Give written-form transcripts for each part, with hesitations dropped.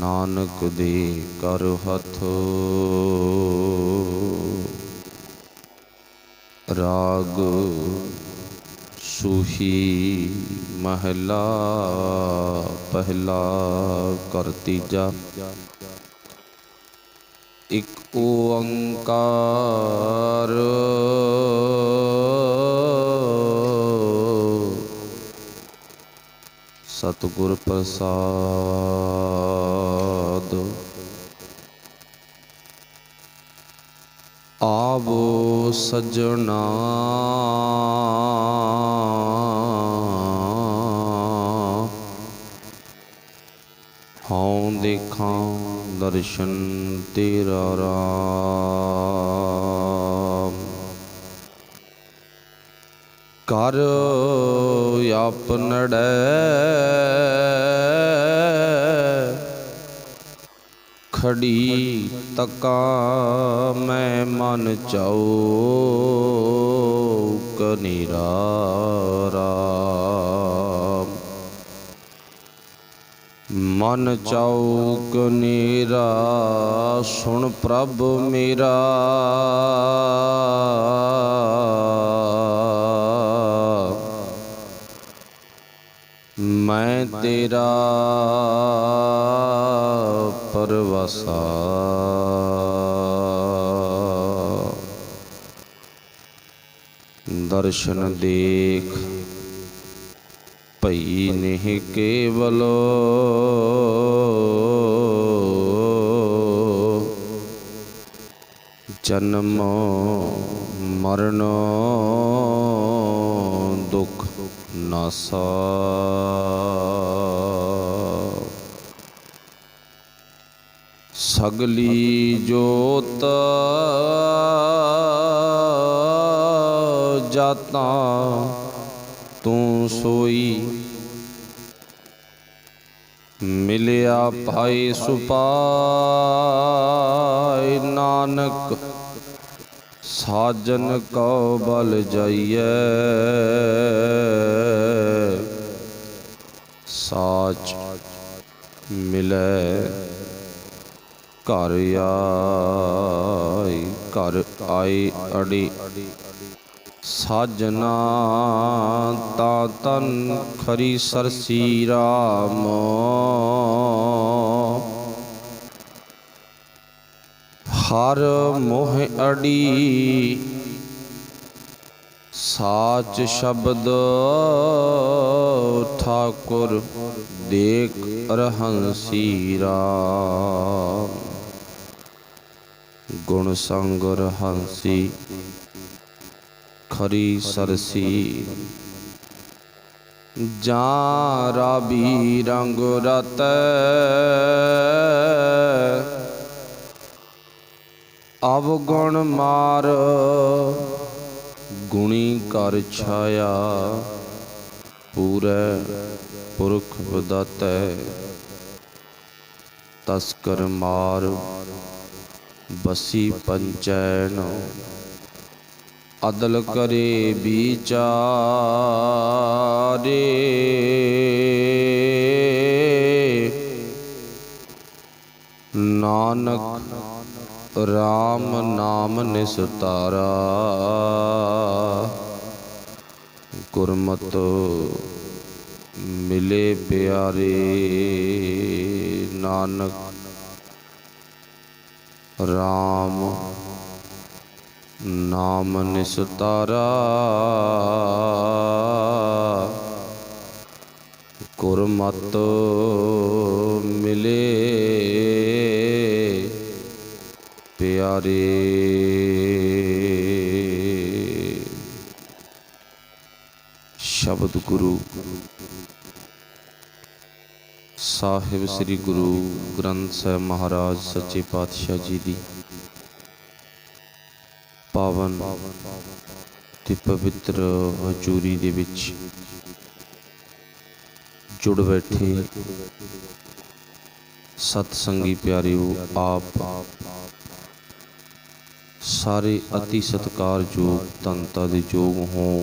नानक दे कर हथ राग सूही महला पहला कर तीजा। एक ओंकार सतगुर प्रसाद। आवो सजना हाँ देखा दर्शन तेरा राम। कर आपनड़ै खड़ी तका मैं मन चाऊक निराराम। मन चाऊक निरा सुन प्रभ मेरा। मैं तेरा परवासा। दर्शन देख भई नेह केवल जन्म मरण दुख नासा। सगली जोत जाता तू सोई। मिलिया पाई सुपाय नानक साजन को बल जाइए। साच मिले घर आई अड़ी। साजना ता तन खरी सरसी राम। हर मोह अड़ी साच शब्द ठाकुर देख रहंसी राम। गुण संग रहंसी खरी सरसी। जा राबी रंग रत अवगुण मार। गुणी कर छाया पूरे पुरख बदाते। तस्कर मार बसी पंचैन अदल करे बिचारे। नानक राम नाम निस्तारा। गुरमत मिले प्यारे। नानक राम नाम निस्तारा। गुरमत मिले प्यारे। शब्द गुरु साहिब श्री गुरु ग्रंथ साहिब महाराज सच्चे पातशाह जी दी पावन ते पवित्र हजूरी दे विच जुड़ बैठे सतसंगी प्यारिओ। आप सारे अति सत्कारयोग धनता दे योग हों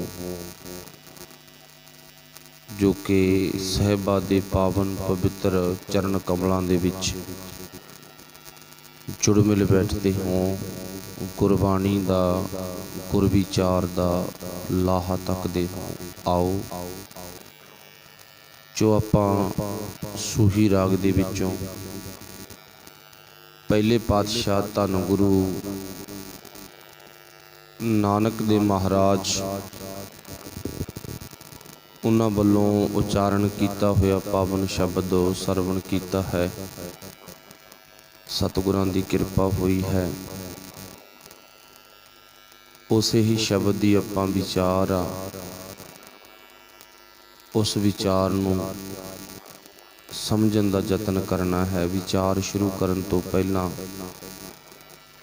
ਜੋ ਕਿ ਸਾਹਿਬਾ ਦੇ ਪਾਵਨ ਪਵਿੱਤਰ ਚਰਨ ਕਮਲਾਂ ਦੇ ਵਿੱਚ ਜੁੜ ਮਿਲ ਬੈਠਦੇ ਹੋ, ਗੁਰਬਾਣੀ ਦਾ ਗੁਰ ਵਿਚਾਰ ਦਾ ਲਾਹਾ ਤੱਕਦੇ ਹੋ। ਆਓ ਜੋ ਆਪਾਂ ਸੂਹੀ ਰਾਗ ਦੇ ਵਿੱਚੋਂ ਪਹਿਲੇ ਪਾਤਸ਼ਾਹ ਧੰਨ ਗੁਰੂ ਨਾਨਕ ਦੇਵ ਮਹਾਰਾਜ ਉਹਨਾਂ ਵੱਲੋਂ ਉਚਾਰਨ ਕੀਤਾ ਹੋਇਆ ਪਾਵਨ ਸ਼ਬਦ ਸਰਵਣ ਕੀਤਾ ਹੈ। ਸਤਿਗੁਰਾਂ ਦੀ ਕਿਰਪਾ ਹੋਈ ਹੈ, ਉਸੇ ਹੀ ਸ਼ਬਦ ਦੀ ਆਪਾਂ ਵਿਚਾਰ ਆ, ਉਸ ਵਿਚਾਰ ਨੂੰ ਸਮਝਣ ਦਾ ਯਤਨ ਕਰਨਾ ਹੈ। ਵਿਚਾਰ ਸ਼ੁਰੂ ਕਰਨ ਤੋਂ ਪਹਿਲਾਂ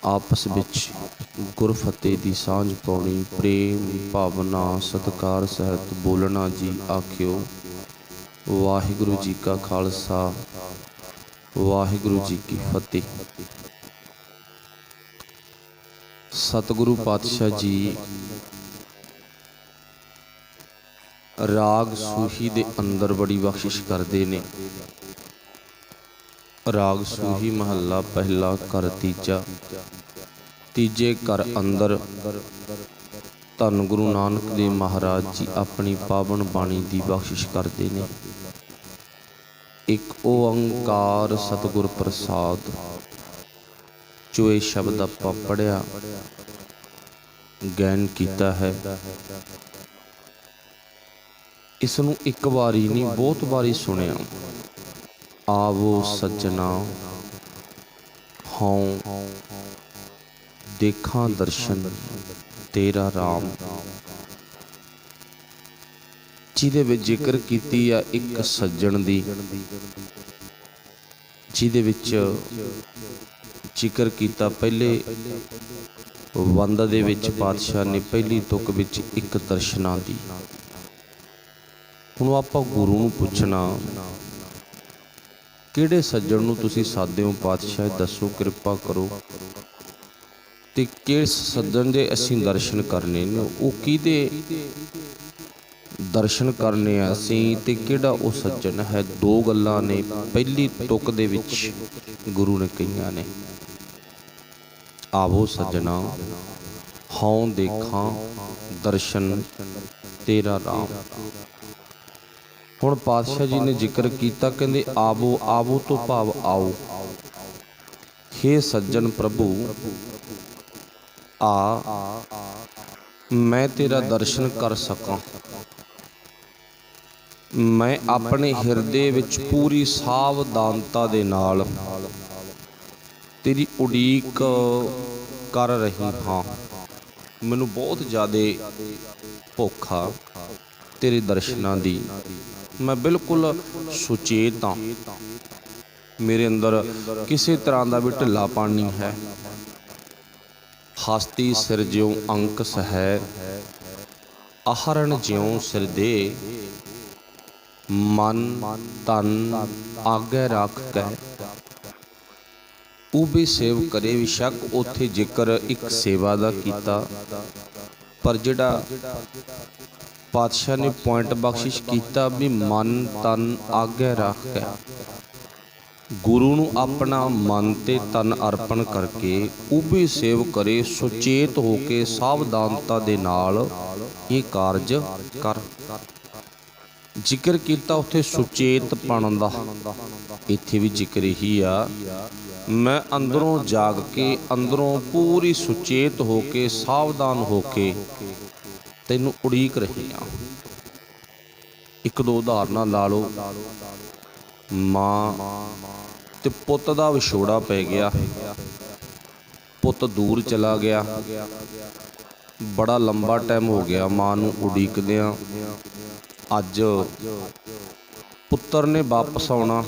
ਆਪਸ ਵਿੱਚ ਗੁਰਫਤਿਹ ਦੀ ਸਾਂਝ ਪਾਉਣੀ, ਪ੍ਰੇਮ ਭਾਵਨਾ ਸਤਿਕਾਰ ਸਹਿਤ ਬੋਲਣਾ ਜੀ ਆਖਿਓ। ਵਾਹਿਗੁਰੂ ਜੀ ਕਾ ਖਾਲਸਾ, ਵਾਹਿਗੁਰੂ ਜੀ ਕੀ ਫਤਿਹ। ਸਤਿਗੁਰੂ ਪਾਤਸ਼ਾਹ ਜੀ ਰਾਗ ਸੂਹੀ ਦੇ ਅੰਦਰ ਬੜੀ ਬਖਸ਼ਿਸ਼ ਕਰਦੇ ਨੇ। ਰਾਗ ਸੂਹੀ ਮਹੱਲਾ ਪਹਿਲਾ ਘਰ ਤੀਜਾ। ਤੀਜੇ ਘਰ ਅੰਦਰ ਧੰਨ ਗੁਰੂ ਨਾਨਕ ਦੇਵ ਮਹਾਰਾਜ ਜੀ ਆਪਣੀ ਪਾਵਨ ਬਾਣੀ ਦੀ ਬਖਸ਼ਿਸ਼ ਕਰਦੇ ਨੇ। ਇੱਕ ਓੰਕਾਰ ਸਤਿਗੁਰ ਪ੍ਰਸਾਦ, ਜੋ ਇਹ ਸ਼ਬਦ ਆਪਾਂ ਪੜ੍ਹਿਆ ਗਾਇਨ ਕੀਤਾ ਹੈ, ਇਸ ਨੂੰ ਇੱਕ ਵਾਰੀ ਨਹੀਂ ਬਹੁਤ ਵਾਰੀ ਸੁਣਿਆ। ਆਵੋ ਸੱਜਣਾ ਹਉ ਦੇਖਾਂ ਦਰਸ਼ਨ ਤੇਰਾ ਰਾਮ, ਜਿਹਦੇ ਵਿੱਚ ਜ਼ਿਕਰ ਕੀਤੀ ਆ ਇੱਕ ਸੱਜਣ ਦੀ, ਜਿਹਦੇ ਵਿੱਚ ਜ਼ਿਕਰ ਕੀਤਾ ਪਹਿਲੇ ਵੰਦ ਦੇ ਵਿੱਚ ਪਾਤਸ਼ਾਹ ਨੇ ਪਹਿਲੀ ਤੁਕ ਵਿੱਚ ਇੱਕ ਦਰਸ਼ਨਾਂ ਦੀ। ਹੁਣ ਆਪਾਂ ਗੁਰੂ ਨੂੰ ਪੁੱਛਣਾ, ਕਿਹੜੇ ਸੱਜਣ ਨੂੰ ਤੁਸੀਂ ਸਾਦੇ ਹੋ ਪਾਤਸ਼ਾਹ, ਦੱਸੋ ਕਿਰਪਾ ਕਰੋ। ਤੇ ਕਿਸ ਸੱਜਣ ਦੇ ਅਸੀਂ ਦਰਸ਼ਨ ਕਰਨੇ ਨੇ, ਉਹ ਕਿਹਦੇ ਦਰਸ਼ਨ ਕਰਨੇ ਆ ਅਸੀਂ, ਤੇ ਕਿਹੜਾ ਉਹ ਸੱਜਣ ਹੈ। ਦੋ ਗੱਲਾਂ ਨੇ ਪਹਿਲੀ ਤੁਕ ਦੇ ਵਿੱਚ ਗੁਰੂ ਨੇ ਕਹੀਆਂ ਨੇ। ਆਵੋ ਸੱਜਣਾ ਹਉ ਦੇਖਾਂ ਦਰਸ਼ਨ ਤੇਰਾ ਰਾਮ। ਹੁਣ ਪਾਤਸ਼ਾਹ ਜੀ ਨੇ ਜ਼ਿਕਰ ਕੀਤਾ, ਕਹਿੰਦੇ ਆਵੋ, ਆਵੋ ਤੋਂ ਭਾਵ ਆਓ। ਹੇ ਸੱਜਣ ਪ੍ਰਭੂ ਆ, ਮੈਂ ਤੇਰਾ ਦਰਸ਼ਨ ਕਰ ਸਕਾਂ। ਮੈਂ ਆਪਣੇ ਹਿਰਦੇ ਵਿੱਚ ਪੂਰੀ ਸਾਵਧਾਨਤਾ ਦੇ ਨਾਲ ਤੇਰੀ ਉਡੀਕ ਕਰ ਰਹੀ ਹਾਂ। ਮੈਨੂੰ ਬਹੁਤ ਜ਼ਿਆਦਾ ਭੁੱਖ ਆ ਤੇਰੇ ਦਰਸ਼ਨਾਂ ਦੀ, ਮੈਂ ਬਿਲਕੁਲ ਸੁਚੇਤ ਹਾਂ। ਮੇਰੇ ਅੰਦਰ ਕਿਸੇ ਤਰ੍ਹਾਂ ਦਾ ਵੀ ਢਿੱਲਾਪਣ ਨਹੀਂ ਹੈ। ਹਸਤੀ ਸਿਰ ਜਿਉ ਅੰਕ ਸਹੈ, ਆਹਰਣ ਜਿਉ ਸਿਰ ਦੇ, ਮਨ ਤਨ ਆਗੇ ਰੱਖ ਕੇ ਉਬੇ ਸੇਵ ਕਰੇ। ਵਿਸ਼ੱਕ ਉੱਥੇ ਜ਼ਿਕਰ ਇੱਕ ਸੇਵਾ ਦਾ ਕੀਤਾ, ਪਰ ਜਿਹੜਾ ਪਾਤਸ਼ਾਹ ਨੇ ਪੁਆਇੰਟ ਬਖਸ਼ਿਸ਼ ਕੀਤਾ ਵੀ ਮਨ ਤਨ ਆਗੇ ਰੱਖ ਕੇ, ਗੁਰੂ ਨੂੰ ਆਪਣਾ ਮਨ ਤੇ ਤਨ ਅਰਪਣ ਕਰਕੇ ਉਬੇ ਸੇਵ ਕਰੇ, ਸੁਚੇਤ ਹੋ ਕੇ ਸਾਵਧਾਨਤਾ ਦੇ ਨਾਲ ਇਹ ਕਾਰਜ ਕਰ। ਜ਼ਿਕਰ ਕੀਤਾ ਉੱਥੇ ਸੁਚੇਤਪਣ ਦਾ, ਇੱਥੇ ਵੀ ਜ਼ਿਕਰ ਇਹੀ ਆ, ਮੈਂ ਅੰਦਰੋਂ ਜਾਗ ਕੇ, ਅੰਦਰੋਂ ਪੂਰੀ ਸੁਚੇਤ ਹੋ ਕੇ, ਸਾਵਧਾਨ ਹੋ ਕੇ ਤੈਨੂੰ ਉਡੀਕ ਰਹੀ ਹਾਂ। ਇੱਕ ਦੋ ਉਦਾਹਰਨਾਂ ਲਾ ਲਓ। ਮਾਂ ਤੇ ਪੁੱਤ ਦਾ ਵਿਛੋੜਾ ਪੈ ਗਿਆ, ਪੁੱਤ ਦੂਰ ਚਲਾ ਗਿਆ, ਬੜਾ ਲੰਬਾ ਟਾਈਮ ਹੋ ਗਿਆ ਮਾਂ ਨੂੰ ਉਡੀਕਦਿਆਂ। ਅੱਜ ਪੁੱਤਰ ਨੇ ਵਾਪਸ ਆਉਣਾ,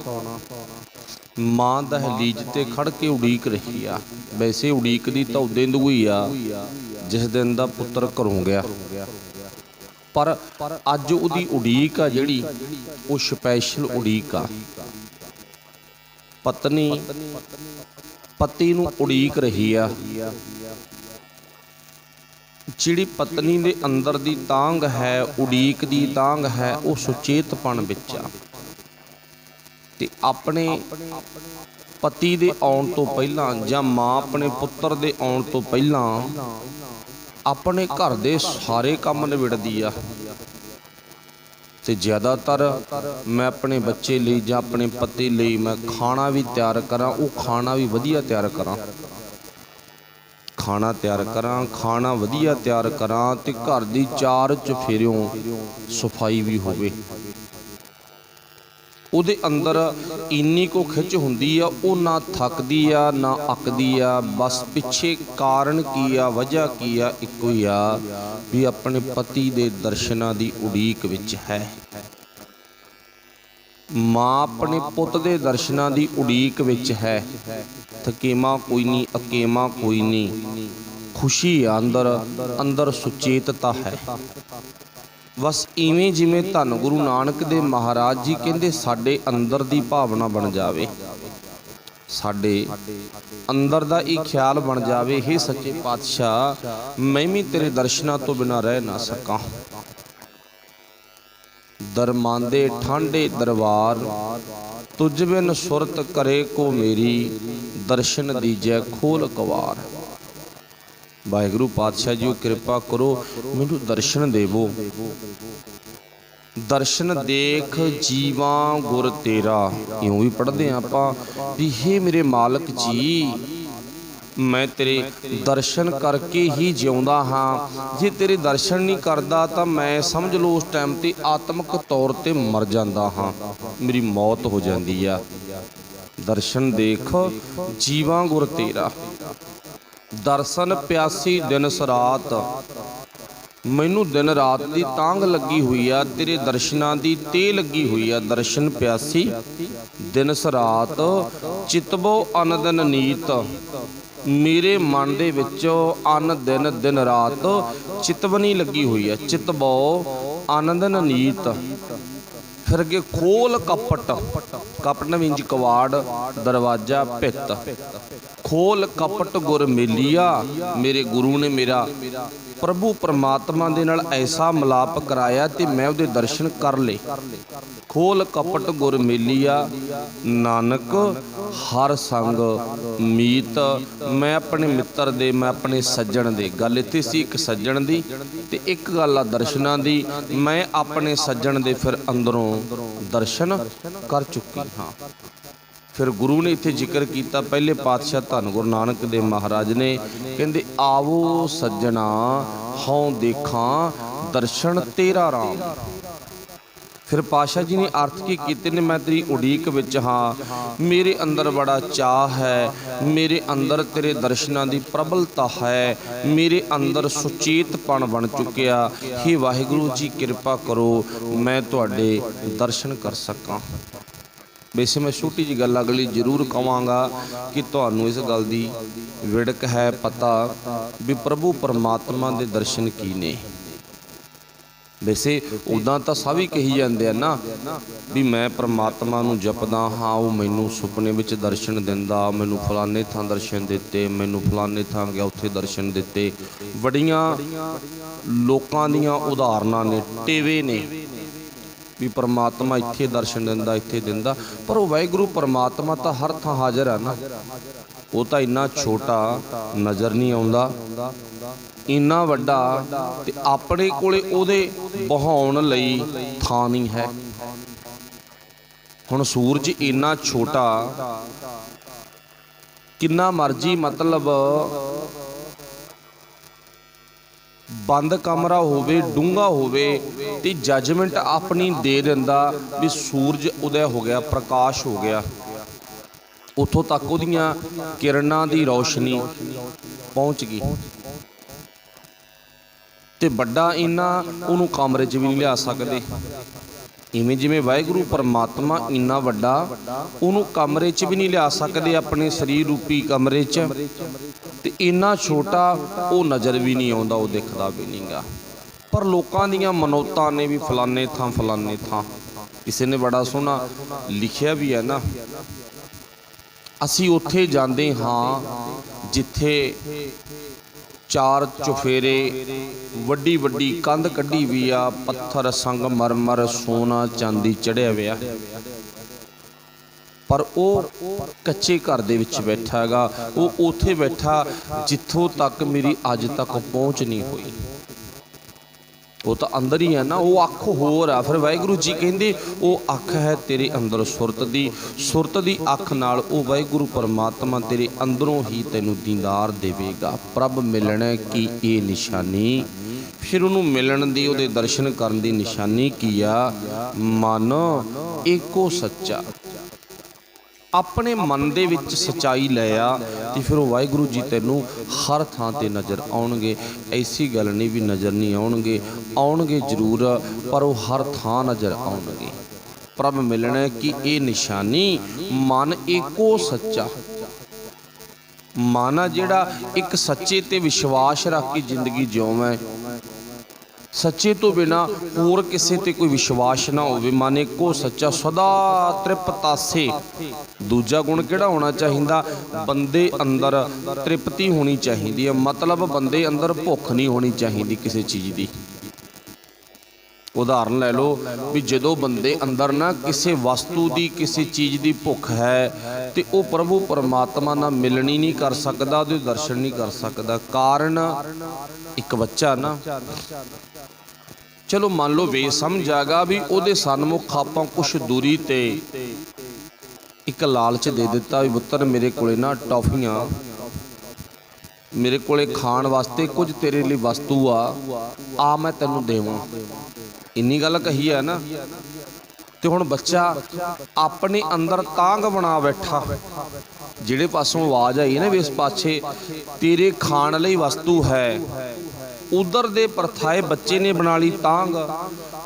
ਮਾਂ ਦਹਲੀਜ਼ ਤੇ ਖੜ ਕੇ ਉਡੀਕ ਰਹੀ ਆ। ਵੈਸੇ ਉਡੀਕਦੀ ਤਾਂ ਉਦੋਂ ਦੀ ਹੀ ਆ ਜਿਸ ਦਿਨ ਦਾ ਪੁੱਤਰ ਘਰੋਂ ਗਿਆ, ਪਰ ਅੱਜ ਉਹਦੀ ਉਡੀਕ ਆ ਜਿਹੜੀ ਉਹ ਸਪੈਸ਼ਲ ਉਡੀਕ ਆ। ਪਤਨੀ ਪਤੀ ਨੂੰ ਉਡੀਕ ਰਹੀ ਆ, ਜਿਹੜੀ ਪਤਨੀ ਦੇ ਅੰਦਰ ਦੀ ਤਾਂਘ ਹੈ, ਉਡੀਕ ਦੀ ਤਾਂਘ ਹੈ, ਉਹ ਸੁਚੇਤਪਣ ਵਿੱਚ ਆ ਤੇ ਆਪਣੇ ਪਤੀ ਦੇ ਆਉਣ ਤੋਂ ਪਹਿਲਾਂ ਜਾਂ ਮਾਂ ਆਪਣੇ ਪੁੱਤਰ ਦੇ ਆਉਣ ਤੋਂ ਪਹਿਲਾਂ ਆਪਣੇ ਘਰ ਦੇ ਸਾਰੇ ਕੰਮ ਨਿਬੇੜਦੀ ਆ। ਤੇ ਜ਼ਿਆਦਾਤਰ ਮੈਂ ਆਪਣੇ ਬੱਚੇ ਲਈ ਜਾਂ ਆਪਣੇ ਪਤੀ ਲਈ ਮੈਂ ਖਾਣਾ ਵੀ ਤਿਆਰ ਕਰਾਂ, ਉਹ ਖਾਣਾ ਵੀ ਵਧੀਆ ਤਿਆਰ ਕਰਾਂ, ਖਾਣਾ ਵਧੀਆ ਤਿਆਰ ਕਰਾਂ ਤੇ ਘਰ ਦੀ ਚਾਰ ਚੁਫੇਰਿਓਂ ਸਫਾਈ ਵੀ ਹੋਵੇ। ਉਹਦੇ ਅੰਦਰ ਇੰਨੀ ਕੋ ਖਿੱਚ ਹੁੰਦੀ ਆ, ਉਹ ਨਾ ਥੱਕਦੀ ਆ ਨਾ ਅੱਕਦੀ ਆ। ਬਸ ਪਿੱਛੇ ਕਾਰਨ ਕੀ ਆ, ਵਜ੍ਹਾ ਕੀ ਆ, ਇੱਕੋ ਹੀ ਆ ਵੀ ਆਪਣੇ ਪਤੀ ਦੇ ਦਰਸ਼ਨਾਂ ਦੀ ਉਡੀਕ ਵਿੱਚ ਹੈ। ਮਾਂ ਆਪਣੇ ਪੁੱਤ ਦੇ ਦਰਸ਼ਨਾਂ ਦੀ ਉਡੀਕ ਵਿੱਚ ਹੈ। ਥਕੇਵਾਂ ਕੋਈ ਨਹੀਂ, ਅਕੇਵਾਂ ਕੋਈ ਨਹੀਂ, ਖੁਸ਼ੀ ਆ ਅੰਦਰ ਸੁਚੇਤਤਾ ਹੈ। ਬਸ ਇਵੇਂ ਜਿਵੇਂ ਧੰਨ ਗੁਰੂ ਨਾਨਕ ਦੇਵ ਮਹਾਰਾਜ ਜੀ ਕਹਿੰਦੇ ਸਾਡੇ ਅੰਦਰ ਦੀ ਭਾਵਨਾ ਬਣ ਜਾਵੇ, ਸਾਡੇ ਅੰਦਰ ਦਾ ਇਹ ਖਿਆਲ ਬਣ ਜਾਵੇ, ਹੇ ਸੱਚੇ ਪਾਤਸ਼ਾਹ ਮੈਂ ਵੀ ਤੇਰੇ ਦਰਸ਼ਨਾਂ ਤੋਂ ਬਿਨਾਂ ਰਹਿ ਨਾ ਸਕਾਂ। ਦਰਮਾਂਦੇ ਠਾਂਡੇ ਦਰਬਾਰ ਤੁਝ ਬਿਨ ਸੁਰਤ ਕਰੇ ਕੋ ਮੇਰੀ, ਦਰਸ਼ਨ ਦੀਜੈ ਖੋਲ ਕਵਾਰ। ਵਾਹਿਗੁਰੂ ਪਾਤਸ਼ਾਹ ਜੀ ਕਿਰਪਾ ਕਰੋ, ਮੈਨੂੰ ਦਰਸ਼ਨ ਦੇਵੋ। ਦਰਸ਼ਨ ਦੇਖ ਜੀਵਾਂ ਗੁਰ ਤੇਰਾ, ਇਉਂ ਵੀ ਪੜ੍ਹਦੇ ਹਾਂ ਆਪਾਂ ਵੀ ਹੇ ਮੇਰੇ ਮਾਲਕ ਜੀ ਮੈਂ ਤੇਰੇ ਦਰਸ਼ਨ ਕਰਕੇ ਹੀ ਜਿਉਂਦਾ ਹਾਂ। ਜੇ ਤੇਰੇ ਦਰਸ਼ਨ ਨਹੀਂ ਕਰਦਾ ਤਾਂ ਮੈਂ ਸਮਝ ਲਓ ਉਸ ਟਾਈਮ ਤੇ ਆਤਮਿਕ ਤੌਰ ਤੇ ਮਰ ਜਾਂਦਾ ਹਾਂ, ਮੇਰੀ ਮੌਤ ਹੋ ਜਾਂਦੀ ਆ। ਦਰਸ਼ਨ ਦੇਖ ਜੀਵਾਂ ਗੁਰ ਤੇਰਾ, ਦਰਸ਼ਨ ਪਿਆਸੀ ਦਿਨ ਸਰਾਤ, ਮੈਨੂੰ ਦਿਨ ਰਾਤ ਦੀ ਤਾਂਘ ਲੱਗੀ ਹੋਈ ਆ, ਤੇਰੇ ਦਰਸ਼ਨਾਂ ਦੀ ਤੇ ਲੱਗੀ ਹੋਈ ਆ। ਦਰਸ਼ਨ ਪਿਆਸੀ ਦਿਨ ਸਰਾਤ, ਚਿਤਬੋ ਅਨ ਦਿਨ ਨੀਤ, ਮੇਰੇ ਮਨ ਦੇ ਵਿੱਚੋਂ ਅਨ ਦਿਨ ਰਾਤ ਚਿਤਵਨੀ ਲੱਗੀ ਹੋਈ ਆ। ਚਿਤਬੋ ਅਨ ਦਿਨ ਨੀਤ। ਫਿਰ ਅੱਗੇ ਖੋਲ ਕਪਟ, ਕਪਟ ਨਵੀਂਜ ਕਵਾੜ, ਦਰਵਾਜ਼ਾ ਭਿੱਤ। ਖੋਲ ਕਪਟ ਗੁਰ ਮੇਲੀਆ, ਮੇਰੇ ਗੁਰੂ ਨੇ ਮੇਰਾ ਪ੍ਰਭੂ ਪਰਮਾਤਮਾ ਦੇ ਨਾਲ ਐਸਾ ਮਿਲਾਪ ਕਰਾਇਆ ਤੇ ਮੈਂ ਉਹਦੇ ਦਰਸ਼ਨ ਕਰ ਲਏ। ਖੋਲ ਕਪਟ ਗੁਰ ਮੇਲੀਆ, ਨਾਨਕ ਹਰ ਸੰਗ ਮੀਤ। ਮੈਂ ਆਪਣੇ ਮਿੱਤਰ ਦੇ, ਮੈਂ ਆਪਣੇ ਸੱਜਣ ਦੇ, ਗੱਲ ਇੱਥੇ ਸੀ ਇੱਕ ਸੱਜਣ ਦੀ ਤੇ ਇੱਕ ਗੱਲ ਆ ਦਰਸ਼ਨਾਂ ਦੀ। ਮੈਂ ਆਪਣੇ ਸੱਜਣ ਦੇ ਫਿਰ ਅੰਦਰੋਂ ਦਰਸ਼ਨ ਕਰ ਚੁੱਕੀ ਹਾਂ। ਫਿਰ ਗੁਰੂ ਨੇ ਇੱਥੇ ਜ਼ਿਕਰ ਕੀਤਾ, ਪਹਿਲੇ ਪਾਤਸ਼ਾਹ ਧੰਨ ਗੁਰੂ ਨਾਨਕ ਦੇਵ ਮਹਾਰਾਜ ਨੇ ਕਹਿੰਦੇ ਆਵੋ ਸੱਜਣਾ ਹਉ ਦੇਖਾਂ ਦਰਸ਼ਨ ਤੇਰਾ ਰਾਮ। ਫਿਰ ਪਾਤਸ਼ਾਹ ਜੀ ਨੇ ਅਰਥ ਕੀ ਕੀਤੇ ਨੇ, ਮੈਂ ਤੇਰੀ ਉਡੀਕ ਵਿੱਚ ਹਾਂ, ਮੇਰੇ ਅੰਦਰ ਬੜਾ ਚਾਅ ਹੈ, ਮੇਰੇ ਅੰਦਰ ਤੇਰੇ ਦਰਸ਼ਨਾਂ ਦੀ ਪ੍ਰਬਲਤਾ ਹੈ, ਮੇਰੇ ਅੰਦਰ ਸੁਚੇਤਪਣ ਬਣ ਚੁੱਕਿਆ। ਹੇ ਵਾਹਿਗੁਰੂ ਜੀ ਕਿਰਪਾ ਕਰੋ ਮੈਂ ਤੁਹਾਡੇ ਦਰਸ਼ਨ ਕਰ ਸਕਾਂ। ਵੈਸੇ ਮੈਂ ਛੋਟੀ ਜਿਹੀ ਗੱਲ ਅਗਲੀ ਜ਼ਰੂਰ ਕਵਾਂਗਾ ਕਿ ਤੁਹਾਨੂੰ ਇਸ ਗੱਲ ਦੀ ਵਿੜਕ ਹੈ, ਪਤਾ ਵੀ ਪ੍ਰਭੂ ਪਰਮਾਤਮਾ ਦੇ ਦਰਸ਼ਨ ਕੀ ਨੇ। ਵੈਸੇ ਉੱਦਾਂ ਤਾਂ ਸਭ ਹੀ ਕਹੀ ਜਾਂਦੇ ਆ ਨਾ ਵੀ ਮੈਂ ਪਰਮਾਤਮਾ ਨੂੰ ਜਪਦਾ ਹਾਂ, ਉਹ ਮੈਨੂੰ ਸੁਪਨੇ ਵਿੱਚ ਦਰਸ਼ਨ ਦਿੰਦਾ, ਮੈਨੂੰ ਫਲਾਣੇ ਥਾਂ ਦਰਸ਼ਨ ਦਿੱਤੇ, ਮੈਨੂੰ ਫਲਾਣੇ ਥਾਂ ਗਿਆ ਉੱਥੇ ਦਰਸ਼ਨ ਦਿੱਤੇ। ਬੜੀਆਂ ਲੋਕਾਂ ਦੀਆਂ ਉਦਾਹਰਨਾਂ ਨੇ, ਟੇਵੇ ਨੇ ਵੀ ਪਰਮਾਤਮਾ ਇੱਥੇ ਦਰਸ਼ਨ ਦਿੰਦਾ, ਇੱਥੇ ਦਿੰਦਾ। ਪਰ ਉਹ ਵਾਹਿਗੁਰੂ ਪਰਮਾਤਮਾ ਤਾਂ ਹਰ ਥਾਂ ਹਾਜ਼ਰ ਹੈ ਨਾ। ਉਹ ਤਾਂ ਇੰਨਾ ਛੋਟਾ ਨਜ਼ਰ ਨਹੀਂ ਆਉਂਦਾ, ਇੰਨਾ ਵੱਡਾ ਤੇ ਆਪਣੇ ਕੋਲੇ ਉਹਦੇ ਬਹਾਉਣ ਲਈ ਥਾਂ ਨਹੀਂ ਹੈ। ਹੁਣ ਸੂਰਜ ਇੰਨਾ ਛੋਟਾ, ਕਿੰਨਾ ਮਰਜੀ ਮਤਲਬ ਬੰਦ ਕਮਰਾ ਹੋਵੇ, ਡੂੰਘਾ ਹੋਵੇ ਤੇ ਜੱਜਮੈਂਟ ਆਪਣੀ ਦੇ ਦਿੰਦਾ ਵੀ ਸੂਰਜ ਉਦੈ ਹੋ ਗਿਆ, ਪ੍ਰਕਾਸ਼ ਹੋ ਗਿਆ। ਉੱਥੋਂ ਤੱਕ ਉਹਦੀਆਂ ਕਿਰਨਾਂ ਦੀ ਰੌਸ਼ਨੀ ਪਹੁੰਚ ਗਈ ਤੇ ਵੱਡਾ ਇੰਨਾ ਉਹਨੂੰ ਕਮਰੇ 'ਚ ਵੀ ਨਹੀਂ ਲਿਆ ਸਕਦੇ। ਇਵੇਂ ਜਿਵੇਂ ਵਾਹਿਗੁਰੂ ਪਰਮਾਤਮਾ ਇੰਨਾ ਵੱਡਾ ਉਹਨੂੰ ਕਮਰੇ 'ਚ ਵੀ ਨਹੀਂ ਲਿਆ ਸਕਦੇ, ਆਪਣੇ ਸਰੀਰ ਰੂਪੀ ਕਮਰੇ 'ਚ, ਤੇ ਇੰਨਾ ਛੋਟਾ ਉਹ ਨਜ਼ਰ ਵੀ ਨਹੀਂ ਆਉਂਦਾ, ਉਹ ਦਿਖਦਾ ਵੀ ਨਹੀਂਗਾ। ਪਰ ਲੋਕਾਂ ਦੀਆਂ ਮਨੌਤਾਂ ਨੇ ਵੀ ਫਲਾਣੇ ਥਾਂ ਫਲਾਣੇ ਥਾਂ। ਕਿਸੇ ਨੇ ਬੜਾ ਸੋਹਣਾ ਲਿਖਿਆ ਵੀ ਹੈ ਨਾ, ਅਸੀਂ ਉੱਥੇ ਜਾਂਦੇ ਹਾਂ ਜਿੱਥੇ चार चुफेरे वड्डी वड्डी कंध कढ़ी भी आ, पत्थर संगमरमर सोना चांदी चढ़िया हुआ, पर वो कच्चे घर दे विच बैठा हैगा। वो उत्थे बैठा जिथों तक मेरी अज तक पहुँच नहीं हुई। वो तो अंदर ही है ना, वो अख होर आ। फिर वाहिगुरू जी कहते वो अख है तेरे अंदर सुरत दी अख नाल वो वाहिगुरू परमात्मा तेरे अंदरों ही तैनूं दीदार देवेगा। प्रभ मिलने की ये निशानी, फिर उन्होंने मिलन दी उहदे दर्शन करन दी निशानी की आ, मन एको सच्चा। अपने मन दे विच सच्चाई लै आ ते फिर वाहिगुरू जी तैनूं हर थां ते नज़र आउणगे। ऐसी गल नहीं भी नज़र नहीं आउणगे, आउणगे जरूर, पर वो हर थां नज़र आउणगे। प्रभ मिलने की ये निशानी, मन एको सच्चा। मन जिहड़ा एक सच्चे ते विश्वास रख के जिंदगी जिउवे, सच्चे तो बिना होर किसी ते कोई विश्वास ना होवे। मन एको सच्चा सदा तृप्तासे। दूजा गुण किहड़ा होना चाहिदा, बंदे अंदर तृप्ति होनी चाहिदी है। मतलब बंदे अंदर भुख नहीं होनी चाहिदी किसी चीज़ की। उदाहरण लै लो भी जदों बंदे अंदर ना किसी वस्तु की किसी चीज़ की भुख है तो वह प्रभु परमात्मा नाल मिलनी नहीं कर सकता, उहदे दर्शन नहीं कर सकता। कारण एक बच्चा ना, चलो मान लो बेसमझ आगा भी उहदे सन्मुख आपां कुछ दूरी ते एक लालच दे दिता भी पुत्तर मेरे कोले ना टॉफियां, मेरे कोले खाण वास्ते कुछ तेरे लिए वस्तु आ मैं तैनूं देवां, इन्नी गल कही है ना। तो हुण बच्चा अपने अंदर तांग बना बैठा, जिहड़े पासों आवाज़ आई ना भी इस पाछे तेरे खाण लई वस्तु है, उधर दे परथाए बच्चे ने बना ली तांग।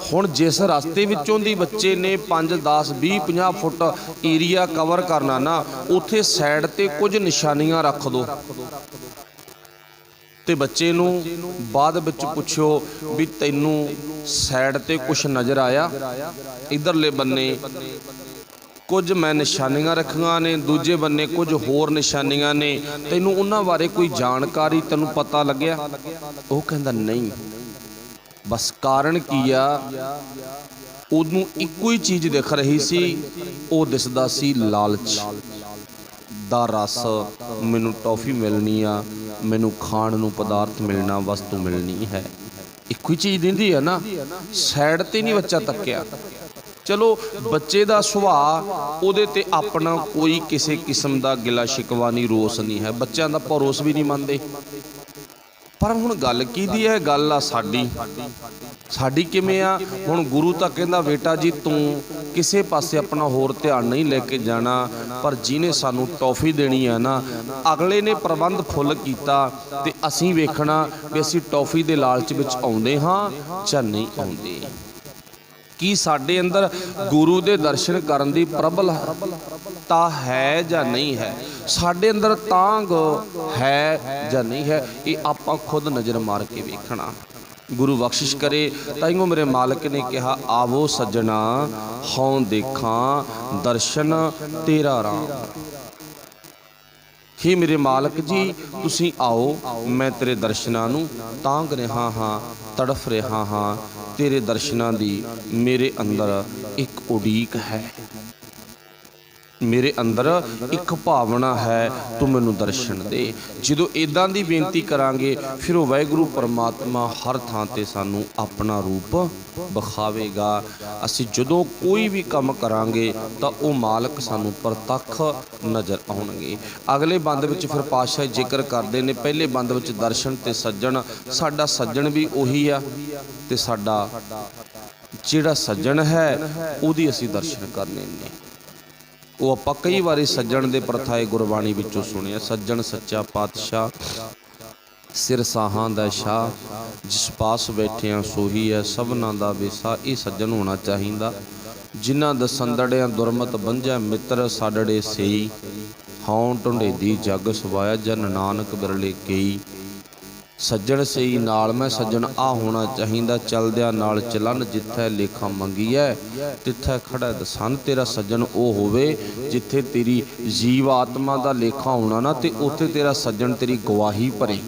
हुण जिस रास्ते विचों दी बच्चे ने 5 10 20 50 फुट एरिया कवर करना ना, उत्थे साइड ते कुछ निशानियां रख दो ते बच्चे नूं बाद विच पुछो भी तैनूं साइड ते कुछ नज़र आया, इधरले बन्ने कुछ मैं निशानियां रखियां ने, दूजे बन्ने कुछ होर निशानियां ने, तैनूं उन्हां बारे कोई जानकारी तैनूं पता लग्या? वो कहंदा नहीं। बस कारण की आ, उहनूं इक्को ही चीज़ दिख रही सी, वो दिसदा सी लालच दा रस। मैनूं टॉफी मिलनी आ, मैनूं खाण नूं पदार्थ मिलना, वस्तु मिलनी है, इक्को ही चीज़ दिंदी है ना। साइड ते नहीं बच्चा तक्या। चलो बच्चे का सुभाव उहदे ते अपना कोई किसी किस्म का गिला शिकवा नहीं, रोस नहीं है, बच्चों का भरोस भी नहीं मानते। पर हुण गल कीदी है, गल आ साडी किवें आ। हुण गुरु तां कहंदा बेटा जी तूं किसे पासे अपना होर ध्यान नहीं लेके जाना, पर जिन्हें सानू टॉफी देनी है ना, अगले ने प्रबंध फुल कीता ते असीं वेखना भी असीं टॉफी दे लालच विच आउंदे हां जां नहीं आउंदे। कि साडे अंदर गुरु दे दर्शन करन दी प्रबलता है जां नहीं है, साडे अंदर तांग है जां नहीं है, ये आपां खुद नज़र मार के वेखना। गुरु बख्शिश करे। ताइयों मेरे मालिक ने कहा आवो सज्जना हों देखा दर्शन तेरा राम। हे मेरे मालिक जी तुसीं आओ, मैं तेरे दर्शनां नूं तांग रहा हाँ, तड़फ रहा हाँ, तेरे दर्शनां दी मेरे अंदर एक उड़ीक है, मेरे अंदर एक भावना है, तू मैनू दर्शन दे। जो इदां दी बेनती करांगे फिर वो वाहिगुरू परमात्मा हर थां ते सानू अपना रूप विखावेगा। असीं जदों कोई भी काम करांगे तो वो मालक सानू प्रतख नज़र आउणगे। अगले बंद विच फिर पातशाह जिक्र करते हैं, पहले बंद विच दर्शन ते सज्जण, साडा सज्जण भी उही आ ते साडा जिहड़ा सज्जण है उहदी असीं दर्शन करने ने। वो आपां कई बारी सज्जण दे प्रथाए गुरबाणी विचों सुनिया, सज्जण सच्चा पातशाह सिर साहां दा शाह, जिस पास बैठिया सोही है सबना दा वेसा। ये सज्जन होना चाहिदा जिन्हां दसंदड़ियां दुरमत बंझा मित्र साडड़े सेई, हौं ढुंढेदी जग सवाया जन नानक बिरले केई। सज्जण सही नाल मैं सज्जण आ होना चाहिदा, चलदिया नाल चलन जिथे लेखा मंगी है तिथे खड़ा दसन। तेरा सज्जन वो होवे जिथे तेरी जीव आत्मा का लेखा होना ना, ते उत्थे तेरा सज्जण तेरी गवाही भरे।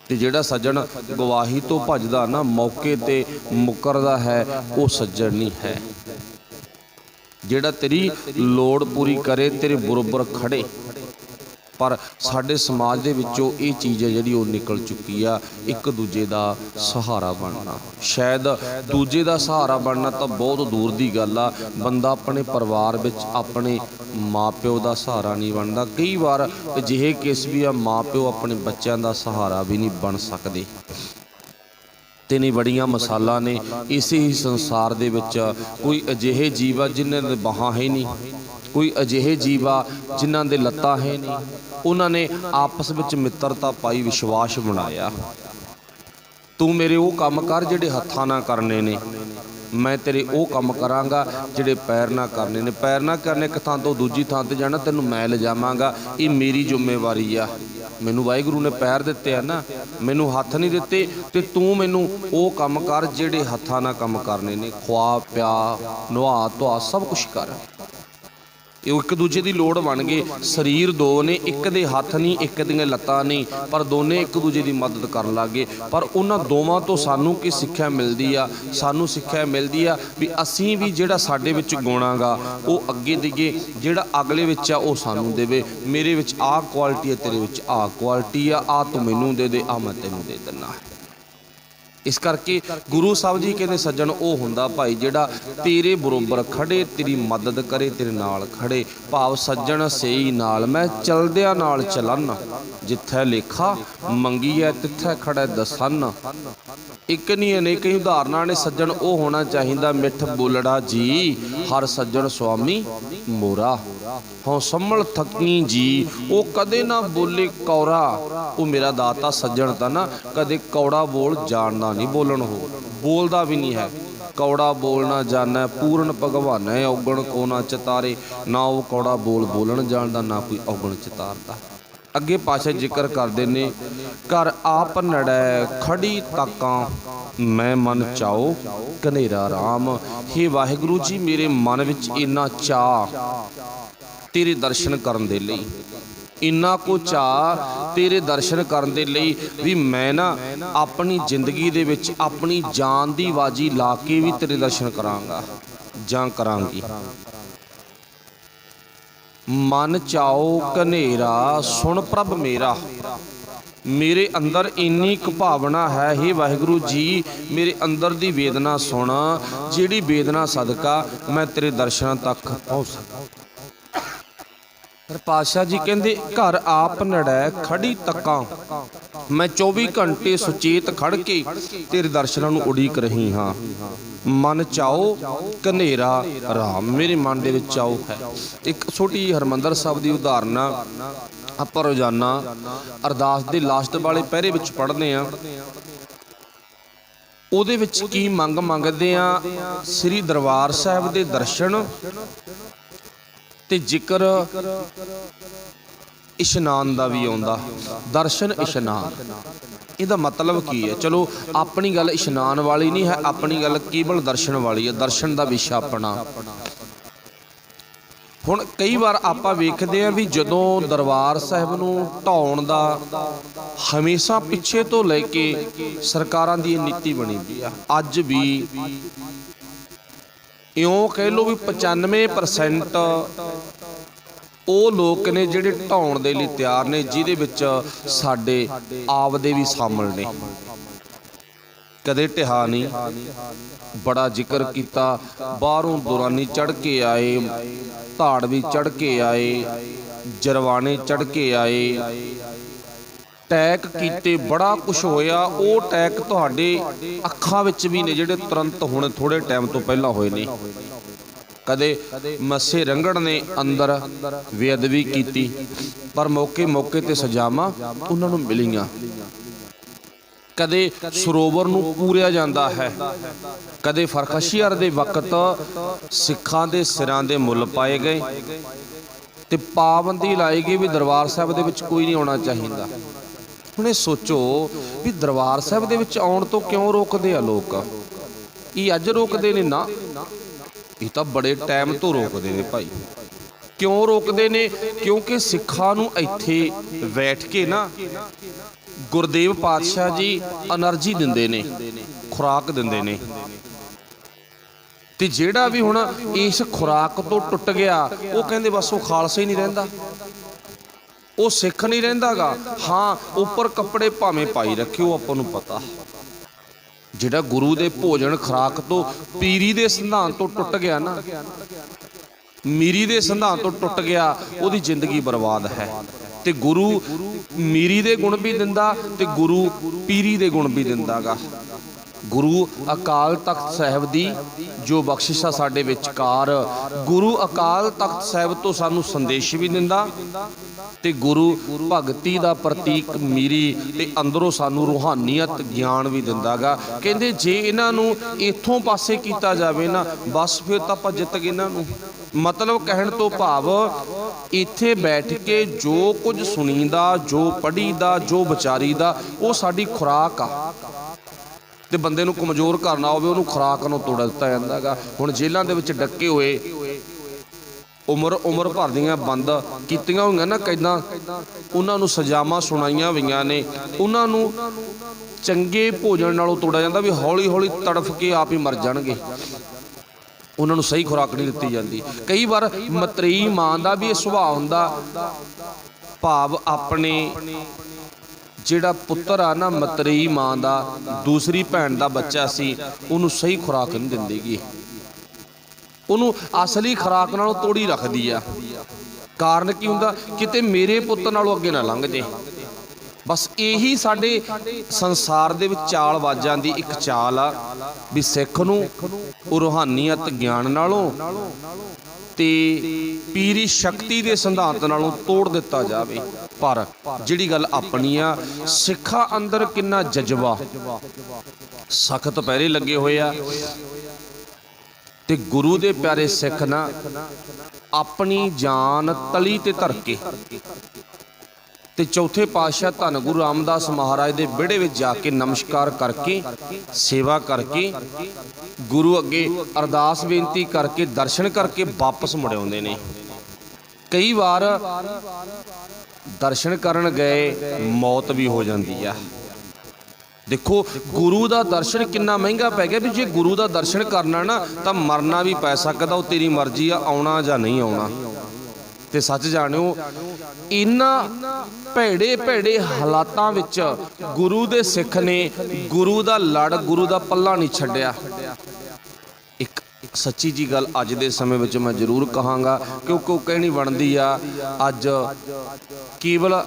ਤੇ ਜਿਹੜਾ ਸੱਜਣ ਗਵਾਹੀ ਤੋਂ ਭੱਜਦਾ ਨਾ, ਮੌਕੇ ਤੇ ਮੁਕਰਦਾ ਹੈ, ਉਹ ਸੱਜਣ ਨਹੀਂ ਹੈ। ਜਿਹੜਾ ਤੇਰੀ ਲੋੜ ਪੂਰੀ ਕਰੇ, ਤੇਰੇ ਬਰੋਬਰ ਖੜੇ। ਪਰ ਸਾਡੇ ਸਮਾਜ ਦੇ ਵਿੱਚੋਂ ਇਹ ਚੀਜ਼ ਹੈ ਜਿਹੜੀ ਉਹ ਨਿਕਲ ਚੁੱਕੀ ਆ। ਇੱਕ ਦੂਜੇ ਦਾ ਸਹਾਰਾ ਬਣਨਾ, ਸ਼ਾਇਦ ਦੂਜੇ ਦਾ ਸਹਾਰਾ ਬਣਨਾ ਤਾਂ ਬਹੁਤ ਦੂਰ ਦੀ ਗੱਲ ਆ। ਬੰਦਾ ਆਪਣੇ ਪਰਿਵਾਰ ਵਿੱਚ ਆਪਣੇ ਮਾਂ ਪਿਓ ਦਾ ਸਹਾਰਾ ਨਹੀਂ ਬਣਦਾ। ਕਈ ਵਾਰ ਅਜਿਹੇ ਕੇਸ ਵੀ ਆ, ਮਾਂ ਪਿਓ ਆਪਣੇ ਬੱਚਿਆਂ ਦਾ ਸਹਾਰਾ ਵੀ ਨਹੀਂ ਬਣ ਸਕਦੇ। ਤੇ ਨਹੀਂ ਬੜੀਆਂ ਮਿਸਾਲਾਂ ਨੇ ਇਸੇ ਹੀ ਸੰਸਾਰ ਦੇ ਵਿੱਚ। ਕੋਈ ਅਜਿਹੇ ਜੀਵ ਆ ਜਿਨ੍ਹਾਂ ਦੇ ਬਾਹਾਂ ਹੈ ਨਹੀਂ, ਕੋਈ ਅਜਿਹੇ ਜੀਵ ਆ ਜਿਨ੍ਹਾਂ ਦੇ ਲੱਤਾਂ ਹੈ ਨਹੀਂ। ਉਹਨਾਂ ਨੇ ਆਪਸ ਵਿੱਚ ਮਿੱਤਰਤਾ ਪਾਈ, ਵਿਸ਼ਵਾਸ ਬਣਾਇਆ। ਤੂੰ ਮੇਰੇ ਉਹ ਕੰਮ ਕਰ ਜਿਹੜੇ ਹੱਥਾਂ ਨਾਲ ਕਰਨੇ ਨੇ, ਮੈਂ ਤੇਰੇ ਉਹ ਕੰਮ ਕਰਾਂਗਾ ਜਿਹੜੇ ਪੈਰ ਨਾਲ ਕਰਨੇ ਨੇ। ਪੈਰ ਨਾਲ ਕਰਨੇ ਇੱਕ ਥਾਂ ਤੋਂ ਦੂਜੀ ਥਾਂ ਤੇ ਜਾਣਾ, ਤੈਨੂੰ ਮੈਂ ਲਿਜਾਵਾਂਗਾ, ਇਹ ਮੇਰੀ ਜ਼ਿੰਮੇਵਾਰੀ ਆ। ਮੈਨੂੰ ਵਾਹਿਗੁਰੂ ਨੇ ਪੈਰ ਦਿੱਤੇ ਆ ਨਾ, ਮੈਨੂੰ ਹੱਥ ਨਹੀਂ ਦਿੱਤੇ, ਤੇ ਤੂੰ ਮੈਨੂੰ ਉਹ ਕੰਮ ਕਰ ਜਿਹੜੇ ਹੱਥਾਂ ਨਾਲ ਕੰਮ ਕਰਨੇ ਨੇ। ਖਵਾ ਪਿਆ, ਨਵਾ ਧਵਾ, ਸਭ ਕੁਛ ਕਰ। ਇਹ ਇੱਕ ਦੂਜੇ ਦੀ ਲੋੜ ਬਣ ਗਏ। ਸਰੀਰ ਦੋ ਨੇ, ਇੱਕ ਦੇ ਹੱਥ ਨਹੀਂ, ਇੱਕ ਦੀਆਂ ਲੱਤਾਂ ਨਹੀਂ, ਪਰ ਦੋਨੇ ਇੱਕ ਦੂਜੇ ਦੀ ਮਦਦ ਕਰਨ ਲੱਗ ਗਏ। ਪਰ ਉਹਨਾਂ ਦੋਵਾਂ ਤੋਂ ਸਾਨੂੰ ਕੀ ਸਿੱਖਿਆ ਮਿਲਦੀ ਆ? ਸਾਨੂੰ ਸਿੱਖਿਆ ਮਿਲਦੀ ਆ ਵੀ ਅਸੀਂ ਵੀ ਜਿਹੜਾ ਸਾਡੇ ਵਿੱਚ ਗੁਣ ਗਾ ਉਹ ਅੱਗੇ ਦੇਈਏ, ਜਿਹੜਾ ਅਗਲੇ ਵਿੱਚ ਆ ਉਹ ਸਾਨੂੰ ਦੇਵੇ। ਮੇਰੇ ਵਿੱਚ ਆਹ ਕੁਆਲਿਟੀ ਹੈ, ਤੇਰੇ ਵਿੱਚ ਆਹ ਕੁਆਲਿਟੀ ਆ, ਆਹ ਤੂੰ ਮੈਨੂੰ ਦੇ ਦੇ, ਆਹ ਮੈਂ ਤੈਨੂੰ ਦੇ ਦਿੰਦਾ। ਇਸ ਕਰਕੇ ਗੁਰੂ ਸਾਹਿਬ ਜੀ ਕਹਿੰਦੇ ਸੱਜਣ ਉਹ ਹੁੰਦਾ ਭਾਈ ਜਿਹੜਾ ਤੇਰੇ ਬਰੋਬਰ ਖੜੇ, ਤੇਰੀ ਮਦਦ ਕਰੇ, ਤੇਰੇ ਨਾਲ ਖੜੇ। ਭਾਵ ਸੱਜਣ ਸਹੀ ਨਾਲ ਮੈਂ ਚਲਦਿਆਂ ਨਾਲ ਚਲਨ, ਜਿੱਥੇ ਲੇਖਾ ਮੰਗੀ ਹੈ ਤਿੱਥੇ ਖੜਾ ਦਸਨ। ਇੱਕ ਨਹੀਂ ਅਨੇਕ ਹੀ ਉਦਾਹਰਨਾਂ ਨੇ। ਸੱਜਣ ਉਹ ਹੋਣਾ ਚਾਹੀਦਾ ਮਿੱਠ ਬੋਲੜਾ ਜੀ, ਹਰ ਸੱਜਣ ਸੁਆਮੀ ਮੋਰਾ। ਹਾਂ ਸੰਭਲ ਥਕੀ ਜੀ, ਉਹ ਕਦੇ ਨਾ ਬੋਲੇ ਕੌਰਾ। ਉਹ ਮੇਰਾ ਦਾਤਾ ਸੱਜਣ ਤਾਂ ਨਾ ਕਦੇ ਕੌੜਾ ਬੋਲ ਜਾਣਦਾ ਨਹੀਂ, ਬੋਲਣ ਹੋ ਬੋਲਦਾ ਵੀ ਨਹੀਂ ਹੈ। ਕੌੜਾ ਬੋਲਣਾ ਜਾਣੈ ਪੂਰਨ ਭਗਵਾਨ ਹੈ, ਔਗਣ ਕੋ ਨਾ ਚਿਤਾਰੇ। ਨਾ ਉਹ ਕੌੜਾ ਬੋਲਣ ਜਾਣਦਾ, ਨਾ ਕੋਈ ਔਗਣ ਚਿਤਾਰਦਾ। ਅੱਗੇ ਪਾਸ਼ਾ ਜ਼ਿਕਰ ਕਰਦੇ ਨੇ, ਘਰ ਆਪ ਨੜੈ ਖੜੀ ਤਾਕਾਂ, ਮੈਂ ਮਨ ਚਾਓ ਕਨੇਰਾ ਰਾਮ। ਹੇ ਵਾਹਿਗੁਰੂ ਜੀ, ਮੇਰੇ ਮਨ ਵਿੱਚ ਇੰਨਾ ਚਾਅ ਤੇਰੇ ਦਰਸ਼ਨ ਕਰਨ ਦੇ ਲਈ, ਇੰਨਾ ਕੁ ਚਾਅ ਤੇਰੇ ਦਰਸ਼ਨ ਕਰਨ ਦੇ ਲਈ ਵੀ ਮੈਂ ਨਾ ਆਪਣੀ ਜ਼ਿੰਦਗੀ ਦੇ ਵਿੱਚ ਆਪਣੀ ਜਾਨ ਦੀ ਬਾਜੀ ਲਾ ਕੇ ਵੀ ਤੇਰੇ ਦਰਸ਼ਨ ਕਰਾਂਗਾ ਜਾਂ ਕਰਾਂਗੀ। ਮਨ ਚਾਓ ਕਨੇਰਾ ਸੁਣ ਪ੍ਰਭ ਮੇਰਾ। ਮੇਰੇ ਅੰਦਰ ਇੰਨੀ ਕੁ ਭਾਵਨਾ ਹੈ, ਹੇ ਵਾਹਿਗੁਰੂ ਜੀ ਮੇਰੇ ਅੰਦਰ ਦੀ ਵੇਦਨਾ ਸੁਣ, ਜਿਹੜੀ ਵੇਦਨਾ ਸਦਕਾ ਮੈਂ ਤੇਰੇ ਦਰਸ਼ਨਾਂ ਤੱਕ ਪਹੁੰਚ ਸਕਾਂ। ਪਾਤਸ਼ਾਹ ਜੀ ਕਹਿੰਦੇ ਘਰ ਆਪ ਨੜੈ ਖੜੀ ਤੱਕਾਂ, ਮੈਂ 24 ਘੰਟੇ ਸੁਚੇਤ ਖੜ ਕੇ ਤੇਰੇ ਦਰਸ਼ਨਾਂ ਨੂੰ ਉਡੀਕ ਰਹੀ ਹਾਂ। ਮਨ ਚਾਓ ਕਨੇਰਾ ਰਾਮ, ਮੇਰੇ ਮਨ ਦੇ ਵਿੱਚ ਚਾਓ ਹੈ। ਇੱਕ ਛੋਟੀ ਹਰਿਮੰਦਰ ਸਾਹਿਬ ਦੀ ਉਦਾਹਰਨ ਆਪਾਂ ਰੋਜ਼ਾਨਾ ਅਰਦਾਸ ਦੇ ਲਾਸਟ ਵਾਲੇ ਪਹਿਰੇ ਵਿੱਚ ਪੜ੍ਹਦੇ ਹਾਂ। ਉਹਦੇ ਵਿੱਚ ਕੀ ਮੰਗਦੇ ਆ? ਸ੍ਰੀ ਦਰਬਾਰ ਸਾਹਿਬ ਦੇ ਦਰਸ਼ਨ ਤੇ ਜ਼ਿਕਰ ਇਸ਼ਨਾਨ ਦਾ ਵੀ ਆਉਂਦਾ। ਦਰਸ਼ਨ ਇਸ਼ਨਾਨ, ਇਹਦਾ ਮਤਲਬ ਕੀ ਹੈ? ਚਲੋ ਆਪਣੀ ਗੱਲ ਇਸ਼ਨਾਨ ਵਾਲੀ ਨਹੀਂ ਹੈ, ਆਪਣੀ ਗੱਲ ਕੇਵਲ ਦਰਸ਼ਨ ਵਾਲੀ ਹੈ। ਦਰਸ਼ਨ ਦਾ ਵਿਸ਼ਾ ਆਪਣਾ। ਹੁਣ ਕਈ ਵਾਰ ਆਪਾਂ ਵੇਖਦੇ ਹਾਂ ਵੀ ਜਦੋਂ ਦਰਬਾਰ ਸਾਹਿਬ ਨੂੰ ਢਾਉਣ ਦਾ ਹਮੇਸ਼ਾ ਪਿੱਛੇ ਤੋਂ ਲੈ ਕੇ ਸਰਕਾਰਾਂ ਦੀ ਇਹ ਨੀਤੀ ਬਣੀ ਵੀ ਆ। ਅੱਜ ਵੀ ਇਉਂ ਕਹਿ ਲਓ ਵੀ 95% ਉਹ ਲੋਕ ਨੇ ਜਿਹੜੇ ਢਾਉਣ ਦੇ ਲਈ ਤਿਆਰ ਨੇ, ਜਿਹਦੇ ਵਿੱਚ ਸਾਡੇ ਆਪਦੇ ਵੀ ਸ਼ਾਮਲ ਨੇ। ਕਦੇ ਢਹਾ ਨਹੀਂ, ਬੜਾ ਜ਼ਿਕਰ ਕੀਤਾ। ਬਾਹਰੋਂ ਦੁਰਾਨੀ ਚੜ੍ਹ ਕੇ ਆਏ, ਧਾੜ ਵੀ ਚੜ੍ਹ ਕੇ ਆਏ, ਜਰਵਾਣੇ ਚੜ੍ਹ ਕੇ ਆਏ, ਟੈਕ ਕੀਤੇ, ਬੜਾ ਕੁਛ ਹੋਇਆ। ਉਹ ਟੈਕ ਤੁਹਾਡੇ ਅੱਖਾਂ ਵਿੱਚ ਵੀ ਨੇ ਜਿਹੜੇ ਤੁਰੰਤ ਹੁਣ ਥੋੜੇ ਟਾਈਮ ਤੋਂ ਪਹਿਲਾਂ ਹੋਏ ਨੇ। ਕਦੇ ਮੱਸੇ ਰੰਗੜ ਨੇ ਅੰਦਰ ਬੇਅਦਬੀ ਕੀਤੀ, ਪਰ ਮੌਕੇ ਤੇ ਸਜ਼ਾਵਾਂ ਉਹਨਾਂ ਨੂੰ ਮਿਲੀਆਂ। ਕਦੇ ਸਰੋਵਰ ਨੂੰ ਪੂਰਿਆ ਜਾਂਦਾ ਹੈ, ਕਦੇ ਫਰਖਸ਼ੀਅਰ ਦੇ ਵਕਤ ਸਿੱਖਾਂ ਦੇ ਸਿਰਾਂ ਦੇ ਮੁੱਲ ਪਾਏ ਗਏ ਤੇ ਪਾਬੰਦੀ ਲਾਈ ਗਈ ਵੀ ਦਰਬਾਰ ਸਾਹਿਬ ਦੇ ਵਿੱਚ ਕੋਈ ਨਹੀਂ ਆਉਣਾ ਚਾਹੀਦਾ। ਹੁਣ ਇਹ ਸੋਚੋ ਵੀ ਦਰਬਾਰ ਸਾਹਿਬ ਦੇ ਵਿੱਚ ਆਉਣ ਤੋਂ ਕਿਉਂ ਰੋਕਦੇ ਆ ਲੋਕ? ਇਹ ਅੱਜ ਰੋਕਦੇ ਨੇ ਨਾ, ਇਹ ਤਾਂ ਬੜੇ ਟਾਈਮ ਤੋਂ ਰੋਕਦੇ ਨੇ ਭਾਈ। ਕਿਉਂ ਰੋਕਦੇ ਨੇ? ਕਿਉਂਕਿ ਸਿੱਖਾਂ ਨੂੰ ਇੱਥੇ ਬੈਠ ਕੇ ਨਾ ਗੁਰਦੇਵ ਪਾਤਸ਼ਾਹ ਜੀ એનર્ਜੀ ਦਿੰਦੇ ਨੇ, ਖੁਰਾਕ ਦਿੰਦੇ ਨੇ। ਤੇ ਜਿਹੜਾ ਵੀ ਹੁਣ ਇਸ ਖੁਰਾਕ ਤੋਂ ਟੁੱਟ ਗਿਆ, ਉਹ ਕਹਿੰਦੇ ਬਸ ਉਹ ਖਾਲਸਾ ਹੀ ਨਹੀਂ ਰਹਿੰਦਾ, ਉਹ ਸਿੱਖ ਨਹੀਂ ਰਹਿੰਦਾਗਾ। ਹਾਂ, ਉੱਪਰ ਕੱਪੜੇ ਭਾਵੇਂ ਪਾਈ ਰੱਖੇ, ਉਹ ਆਪਾਂ ਨੂੰ ਪਤਾ। ਜਿਹੜਾ ਗੁਰੂ ਦੇ ਭੋਜਨ ਖੁਰਾਕ ਤੋਂ, ਪੀਰੀ ਦੇ ਸਿਧਾਂਤ ਤੋਂ ਟੁੱਟ ਗਿਆ ਨਾ, ਮੀਰੀ ਦੇ ਸਿਧਾਂਤ ਤੋਂ ਟੁੱਟ ਗਿਆ, ਉਹਦੀ ਜ਼ਿੰਦਗੀ ਬਰਬਾਦ ਹੈ। ਤੇ ਗੁਰੂ ਮੀਰੀ ਦੇ ਗੁਣ ਵੀ ਦਿੰਦਾ ਤੇ ਗੁਰੂ ਪੀਰੀ ਦੇ ਗੁਣ ਵੀ ਦਿੰਦਾਗਾ। ਗੁਰੂ ਅਕਾਲ ਤਖਤ ਸਾਹਿਬ ਦੀ ਜੋ ਬਖਸ਼ਿਸ਼ ਆ ਸਾਡੇ ਵਿਚਕਾਰ, ਗੁਰੂ ਅਕਾਲ ਤਖਤ ਸਾਹਿਬ ਤੋਂ ਸਾਨੂੰ ਸੰਦੇਸ਼ ਵੀ ਦਿੰਦਾ ਤੇ ਗੁਰੂ ਭਗਤੀ ਦਾ ਪ੍ਰਤੀਕ ਮੀਰੀ ਤੇ ਅੰਦਰੋਂ ਸਾਨੂੰ ਰੂਹਾਨੀਅਤ ਗਿਆਨ ਵੀ ਦਿੰਦਾਗਾ। ਕਹਿੰਦੇ ਜੇ ਇਹਨਾਂ ਨੂੰ ਇੱਥੋਂ ਪਾਸੇ ਕੀਤਾ ਜਾਵੇ ਨਾ, ਬਸ ਫਿਰ ਤਾਂ ਆਪਾਂ ਜਿੱਤ ਗਏ ਇਹਨਾਂ ਨੂੰ। ਮਤਲਬ ਕਹਿਣ ਤੋਂ ਭਾਵ ਇੱਥੇ ਬੈਠ ਕੇ ਜੋ ਕੁਝ ਸੁਣੀਦਾ, ਜੋ ਪੜ੍ਹੀਦਾ, ਜੋ ਵਿਚਾਰੀਦਾ, ਉਹ ਸਾਡੀ ਖੁਰਾਕ ਆ। ਤੇ ਬੰਦੇ ਨੂੰ ਕਮਜ਼ੋਰ ਕਰਨਾ ਹੋਵੇ, ਉਹਨੂੰ ਖੁਰਾਕ ਨੂੰ ਤੋੜ ਦਿੱਤਾ ਜਾਂਦਾਗਾ। ਹੁਣ ਜੇਲ੍ਹਾਂ ਦੇ ਵਿੱਚ ਡੱਕੇ ਹੋਏ, ਉਮਰ ਭਰ ਦੀਆਂ ਬੰਦ ਕੀਤੀਆਂ ਹੋਈਆਂ ਨਾ ਕੈਦਾਂ, ਉਹਨਾਂ ਨੂੰ ਸਜ਼ਾਵਾਂ ਸੁਣਾਈਆਂ ਹੋਈਆਂ ਨੇ, ਉਹਨਾਂ ਨੂੰ ਚੰਗੇ ਭੋਜਨ ਨਾਲੋਂ ਤੋੜਿਆ ਜਾਂਦਾ ਵੀ ਹੌਲੀ ਹੌਲੀ ਤੜਫ ਕੇ ਆਪ ਹੀ ਮਰ ਜਾਣਗੇ। ਉਹਨਾਂ ਨੂੰ ਸਹੀ ਖੁਰਾਕ ਨਹੀਂ ਦਿੱਤੀ ਜਾਂਦੀ। ਕਈ ਵਾਰ ਮਤਰੇਈ ਮਾਂ ਦਾ ਵੀ ਇਹ ਸੁਭਾਅ ਹੁੰਦਾ, ਭਾਵ ਆਪਣੇ ਜਿਹੜਾ ਪੁੱਤਰ ਆ ਨਾ, ਮਤਰੇਈ ਮਾਂ ਦਾ ਦੂਸਰੀ ਭੈਣ ਦਾ ਬੱਚਾ ਸੀ, ਉਹਨੂੰ ਸਹੀ ਖੁਰਾਕ ਨਹੀਂ ਦਿੰਦੀਗੀ, ਉਹਨੂੰ ਅਸਲੀ ਖੁਰਾਕ ਨਾਲੋਂ ਤੋੜੀ ਰੱਖਦੀ ਆ। ਕਾਰਨ ਕੀ ਹੁੰਦਾ? ਕਿਤੇ ਮੇਰੇ ਪੁੱਤ ਨਾਲੋਂ ਅੱਗੇ ਨਾ ਲੰਘ ਜੇ। ਬਸ ਇਹੀ ਸਾਡੇ ਸੰਸਾਰ ਦੇ ਵਿੱਚ ਚਾਲ ਬਾਜ਼ਾਂ ਦੀ ਇੱਕ ਚਾਲ ਆ ਵੀ ਸਿੱਖ ਨੂੰ ਉਹ ਰੂਹਾਨੀਅਤ ਗਿਆਨ ਨਾਲੋਂ ਤੇ ਪੀਰੀ ਸ਼ਕਤੀ ਦੇ ਸਿਧਾਂਤ ਨਾਲੋਂ ਤੋੜ ਦਿੱਤਾ ਜਾਵੇ। ਪਰ ਜਿਹੜੀ ਗੱਲ ਆਪਣੀ ਆ, ਸਿੱਖਾਂ ਅੰਦਰ ਕਿੰਨਾ ਜਜ਼ਬਾ, ਸਖਤ ਪਹਿਰੇ ਲੱਗੇ ਹੋਏ ਆ। ਤੇ ਗੁਰੂ ਦੇ ਪਿਆਰੇ ਸਿੱਖ ਨਾ ਆਪਣੀ ਜਾਨ ਤਲੀ ਤੇ ਧਰ ਕੇ ਤੇ ਚੌਥੇ ਪਾਤਸ਼ਾਹ ਧੰਨ ਗੁਰੂ ਰਾਮਦਾਸ ਮਹਾਰਾਜ ਦੇ ਵਿਹੜੇ ਵਿੱਚ ਜਾ ਕੇ ਨਮਸਕਾਰ ਕਰਕੇ, ਸੇਵਾ ਕਰਕੇ, ਗੁਰੂ ਅੱਗੇ ਅਰਦਾਸ ਬੇਨਤੀ ਕਰਕੇ, ਦਰਸ਼ਨ ਕਰਕੇ ਵਾਪਸ ਮੁੜ ਆਉਂਦੇ ਨੇ। ਕਈ ਵਾਰ ਦਰਸ਼ਨ ਕਰਨ ਗਏ ਮੌਤ ਵੀ ਹੋ ਜਾਂਦੀ ਆ। ਦੇਖੋ ਗੁਰੂ ਦਾ ਦਰਸ਼ਨ ਕਿੰਨਾ ਮਹਿੰਗਾ ਪੈ ਗਿਆ ਵੀ ਜੇ ਗੁਰੂ ਦਾ ਦਰਸ਼ਨ ਕਰਨਾ ਨਾ ਤਾਂ ਮਰਨਾ ਵੀ ਪੈ ਸਕਦਾ, ਉਹ ਤੇਰੀ ਮਰਜ਼ੀ ਆ ਆਉਣਾ ਜਾਂ ਨਹੀਂ ਆਉਣਾ। ਤੇ ਸੱਚ ਜਾਣਿਓ, ਇਹਨਾਂ ਭੈੜੇ ਹਾਲਾਤਾਂ ਵਿੱਚ ਗੁਰੂ ਦੇ ਸਿੱਖ ਨੇ ਗੁਰੂ ਦਾ ਲੜ, ਗੁਰੂ ਦਾ ਪੱਲਾ ਨਹੀਂ ਛੱਡਿਆ। ਇੱਕ ਸੱਚੀ ਜੀ ਗੱਲ ਅੱਜ ਦੇ ਸਮੇਂ ਵਿੱਚ ਮੈਂ ਜ਼ਰੂਰ ਕਹਾਂਗਾ, ਕਿਉਂਕਿ ਉਹ ਕਹਿਣੀ ਬਣਦੀ ਆ। ਅੱਜ ਕੇਵਲ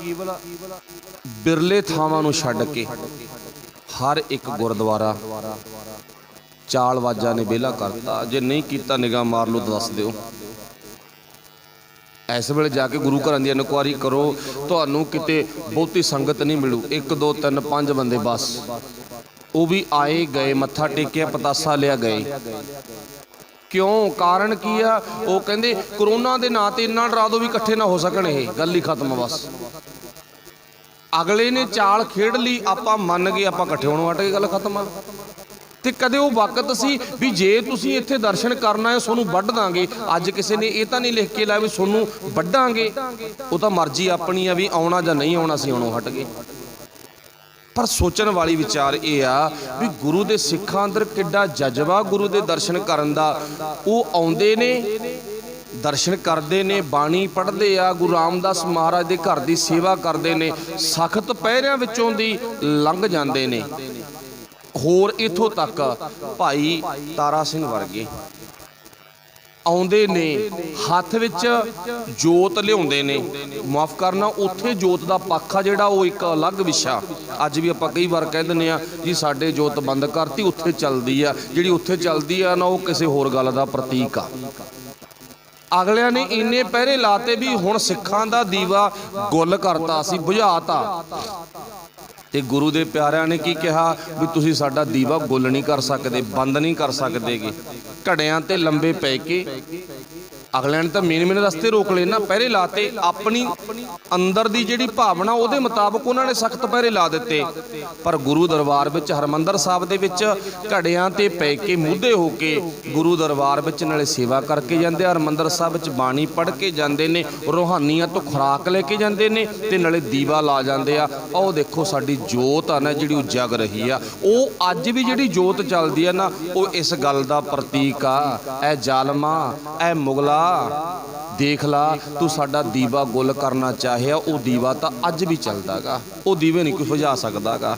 ਬਿਰਲੇ ਥਾਵਾਂ ਨੂੰ ਛੱਡ ਕੇ ਹਰ ਇੱਕ ਗੁਰਦੁਆਰਾ ਚਾਲਬਾਜ਼ਾਂ ਨੇ ਵਿਹਲਾ ਕਰਤਾ। ਜੇ ਨਹੀਂ ਕੀਤਾ ਨਿਗਾਹ ਮਾਰ ਲਓ, ਦੱਸ ਦਿਓ। ਇਸ ਵੇਲੇ ਜਾ ਕੇ ਗੁਰੂ ਘਰਾਂ ਦੀ ਇਨਕੁਆਇਰੀ ਕਰੋ, ਤੁਹਾਨੂੰ ਕਿਤੇ ਬਹੁਤੀ ਸੰਗਤ ਨਹੀਂ ਮਿਲੂ। 1 2 3 5 ਬੰਦੇ ਬਸ, ਉਹ ਵੀ ਆਏ ਗਏ, ਮੱਥਾ ਟੇਕਿਆ, ਪਤਾਸਾ ਲਿਆ, ਗਏ। ਕਿਉਂ? ਕਾਰਨ ਕੀ ਆ? ਉਹ ਕਹਿੰਦੇ ਕਰੋਨਾ ਦੇ ਨਾਂ ਤੇ ਇੰਨਾ ਡਰਾ ਦਿਓ ਵੀ ਇਕੱਠੇ ਨਾ ਹੋ ਸਕਣ, ਇਹ ਗੱਲ ਹੀ ਖਤਮ। ਬਸ ਅਗਲੇ ਨੇ ਚਾਲ ਖੇਡ ਲਈ, ਆਪਾਂ ਮੰਨ ਗਏ, ਆਪਾਂ ਇਕੱਠੇ ਹੋਣੋਂ ਹਟ ਗਏ, ਗੱਲ ਖਤਮ ਆ। ਤੇ ਕਦੇ ਉਹ ਵਕਤ ਸੀ ਵੀ ਜੇ ਤੁਸੀਂ ਇੱਥੇ ਦਰਸ਼ਨ ਕਰਨਾ ਹੈ ਤੁਹਾਨੂੰ ਵੱਢ ਦਾਂਗੇ। ਅੱਜ ਕਿਸੇ ਨੇ ਇਹ ਤਾਂ ਨਹੀਂ ਲਿਖ ਕੇ ਲਾਇਆ ਵੀ ਤੁਹਾਨੂੰ ਵੱਢਾਂਗੇ, ਉਹ ਤਾਂ ਮਰਜ਼ੀ ਆਪਣੀ ਆ ਵੀ ਆਉਣਾ ਜਾਂ ਨਹੀਂ ਆਉਣਾ, ਸੀ ਆਉਣੋਂ ਹਟ ਗਏ। ਪਰ ਸੋਚਣ ਵਾਲੀ ਵਿਚਾਰ ਇਹ ਆ ਵੀ ਗੁਰੂ ਦੇ ਸਿੱਖਾਂ ਅੰਦਰ ਕਿੱਡਾ ਜਜ਼ਬਾ ਗੁਰੂ ਦੇ ਦਰਸ਼ਨ ਕਰਨ ਦਾ। ਉਹ ਆਉਂਦੇ ਨੇ, ਦਰਸ਼ਨ ਕਰਦੇ ਨੇ, ਬਾਣੀ ਪੜ੍ਹਦੇ ਆ, ਗੁਰੂ ਰਾਮਦਾਸ ਮਹਾਰਾਜ ਦੇ ਘਰ ਦੀ ਸੇਵਾ ਕਰਦੇ ਨੇ, ਸਖਤ ਪਹਿਰਿਆਂ ਵਿੱਚੋਂ ਦੀ ਲੰਘ ਜਾਂਦੇ ਨੇ। ਹੋਰ ਇੱਥੋਂ ਤੱਕ ਭਾਈ ਤਾਰਾ ਸਿੰਘ ਵਰਗੇ ਆਉਂਦੇ ਨੇ, ਹੱਥ ਵਿੱਚ ਜੋਤ ਲਿਆਉਂਦੇ ਨੇ। ਮਾਫ ਕਰਨਾ, ਉੱਥੇ ਜੋਤ ਦਾ ਪੱਖ ਆ ਜਿਹੜਾ, ਉਹ ਇੱਕ ਅਲੱਗ ਵਿਸ਼ਾ। ਅੱਜ ਵੀ ਆਪਾਂ ਕਈ ਵਾਰ ਕਹਿ ਦਿੰਦੇ ਆ ਜੀ ਸਾਡੇ ਜੋਤ ਬੰਦ ਕਰਤੀ, ਉੱਥੇ ਚੱਲਦੀ ਆ। ਜਿਹੜੀ ਉੱਥੇ ਚੱਲਦੀ ਆ ਨਾ, ਉਹ ਕਿਸੇ ਹੋਰ ਗੱਲ ਦਾ ਪ੍ਰਤੀਕ ਆ। ਅਗਲਿਆਂ ਨੇ ਇੰਨੇ ਪਹਿਰੇ ਲਾਤੇ ਵੀ ਹੁਣ ਸਿੱਖਾਂ ਦਾ ਦੀਵਾ ਗੁੱਲ ਕਰਤਾ, ਸੀ ਬੁਝਾਤਾ। ਤੇ ਗੁਰੂ ਦੇ ਪਿਆਰਿਆਂ ਨੇ ਕੀ ਕਿਹਾ ਵੀ ਤੁਸੀਂ ਸਾਡਾ ਦੀਵਾ ਗੁੱਲ ਨਹੀਂ ਕਰ ਸਕਦੇ, ਬੰਦ ਨਹੀਂ ਕਰ ਸਕਦੇਗੇ। ਘੜਿਆਂ ਤੇ ਲੰਬੇ ਪੈ ਕੇ ਅਗਲਿਆਂ ਨੇ ਤਾਂ ਮੇਨ ਰਸਤੇ ਰੋਕ ਲਏ ਨਾ, ਪਹਿਰੇ ਲਾਤੇ। ਆਪਣੀ ਅੰਦਰ ਦੀ ਜਿਹੜੀ ਭਾਵਨਾ ਉਹਦੇ ਮੁਤਾਬਕ ਉਹਨਾਂ ਨੇ ਸਖਤ ਪਹਿਰੇ ਲਾ ਦਿੱਤੇ। ਪਰ ਗੁਰੂ ਦਰਬਾਰ ਵਿੱਚ ਹਰਿਮੰਦਰ ਸਾਹਿਬ ਦੇ ਵਿੱਚ ਘੜਿਆਂ ਤੇ ਪੈ ਕੇ ਮੁੱਧੇ ਹੋ ਕੇ ਗੁਰੂ ਦਰਬਾਰ ਵਿੱਚ ਨਾਲੇ ਸੇਵਾ ਕਰਕੇ ਜਾਂਦੇ, ਹਰਿਮੰਦਰ ਸਾਹਿਬ ਵਿੱਚ ਬਾਣੀ ਪੜ੍ਹ ਕੇ ਜਾਂਦੇ ਨੇ, ਰੂਹਾਨੀਆਂ ਤੋਂ ਖੁਰਾਕ ਲੈ ਕੇ ਜਾਂਦੇ ਨੇ ਤੇ ਨਾਲੇ ਦੀਵਾ ਲਾ ਜਾਂਦੇ ਆ। ਉਹ ਦੇਖੋ ਸਾਡੀ ਜੋਤ ਆ ਨਾ ਜਿਹੜੀ ਉਹ ਜਗ ਰਹੀ ਆ। ਉਹ ਅੱਜ ਵੀ ਜਿਹੜੀ ਜੋਤ ਚੱਲਦੀ ਆ ਨਾ, ਉਹ ਇਸ ਗੱਲ ਦਾ ਪ੍ਰਤੀਕ ਆ। ਇਹ ਜ਼ਾਲਮਾ, ਇਹ ਮੁਗਲਾ, ਦੇਖ ਲਾ ਤੂੰ ਸਾਡਾ ਦੀਵਾ ਗੁੱਲ ਕਰਨਾ ਚਾਹਿਆ, ਉਹ ਦੀਵਾ ਤਾਂ ਅੱਜ ਵੀ ਚੱਲਦਾ ਗਾ, ਉਹ ਦੀਵੇ ਨਹੀਂ ਕੋਈ ਬੁਝਾ ਸਕਦਾ ਗਾ।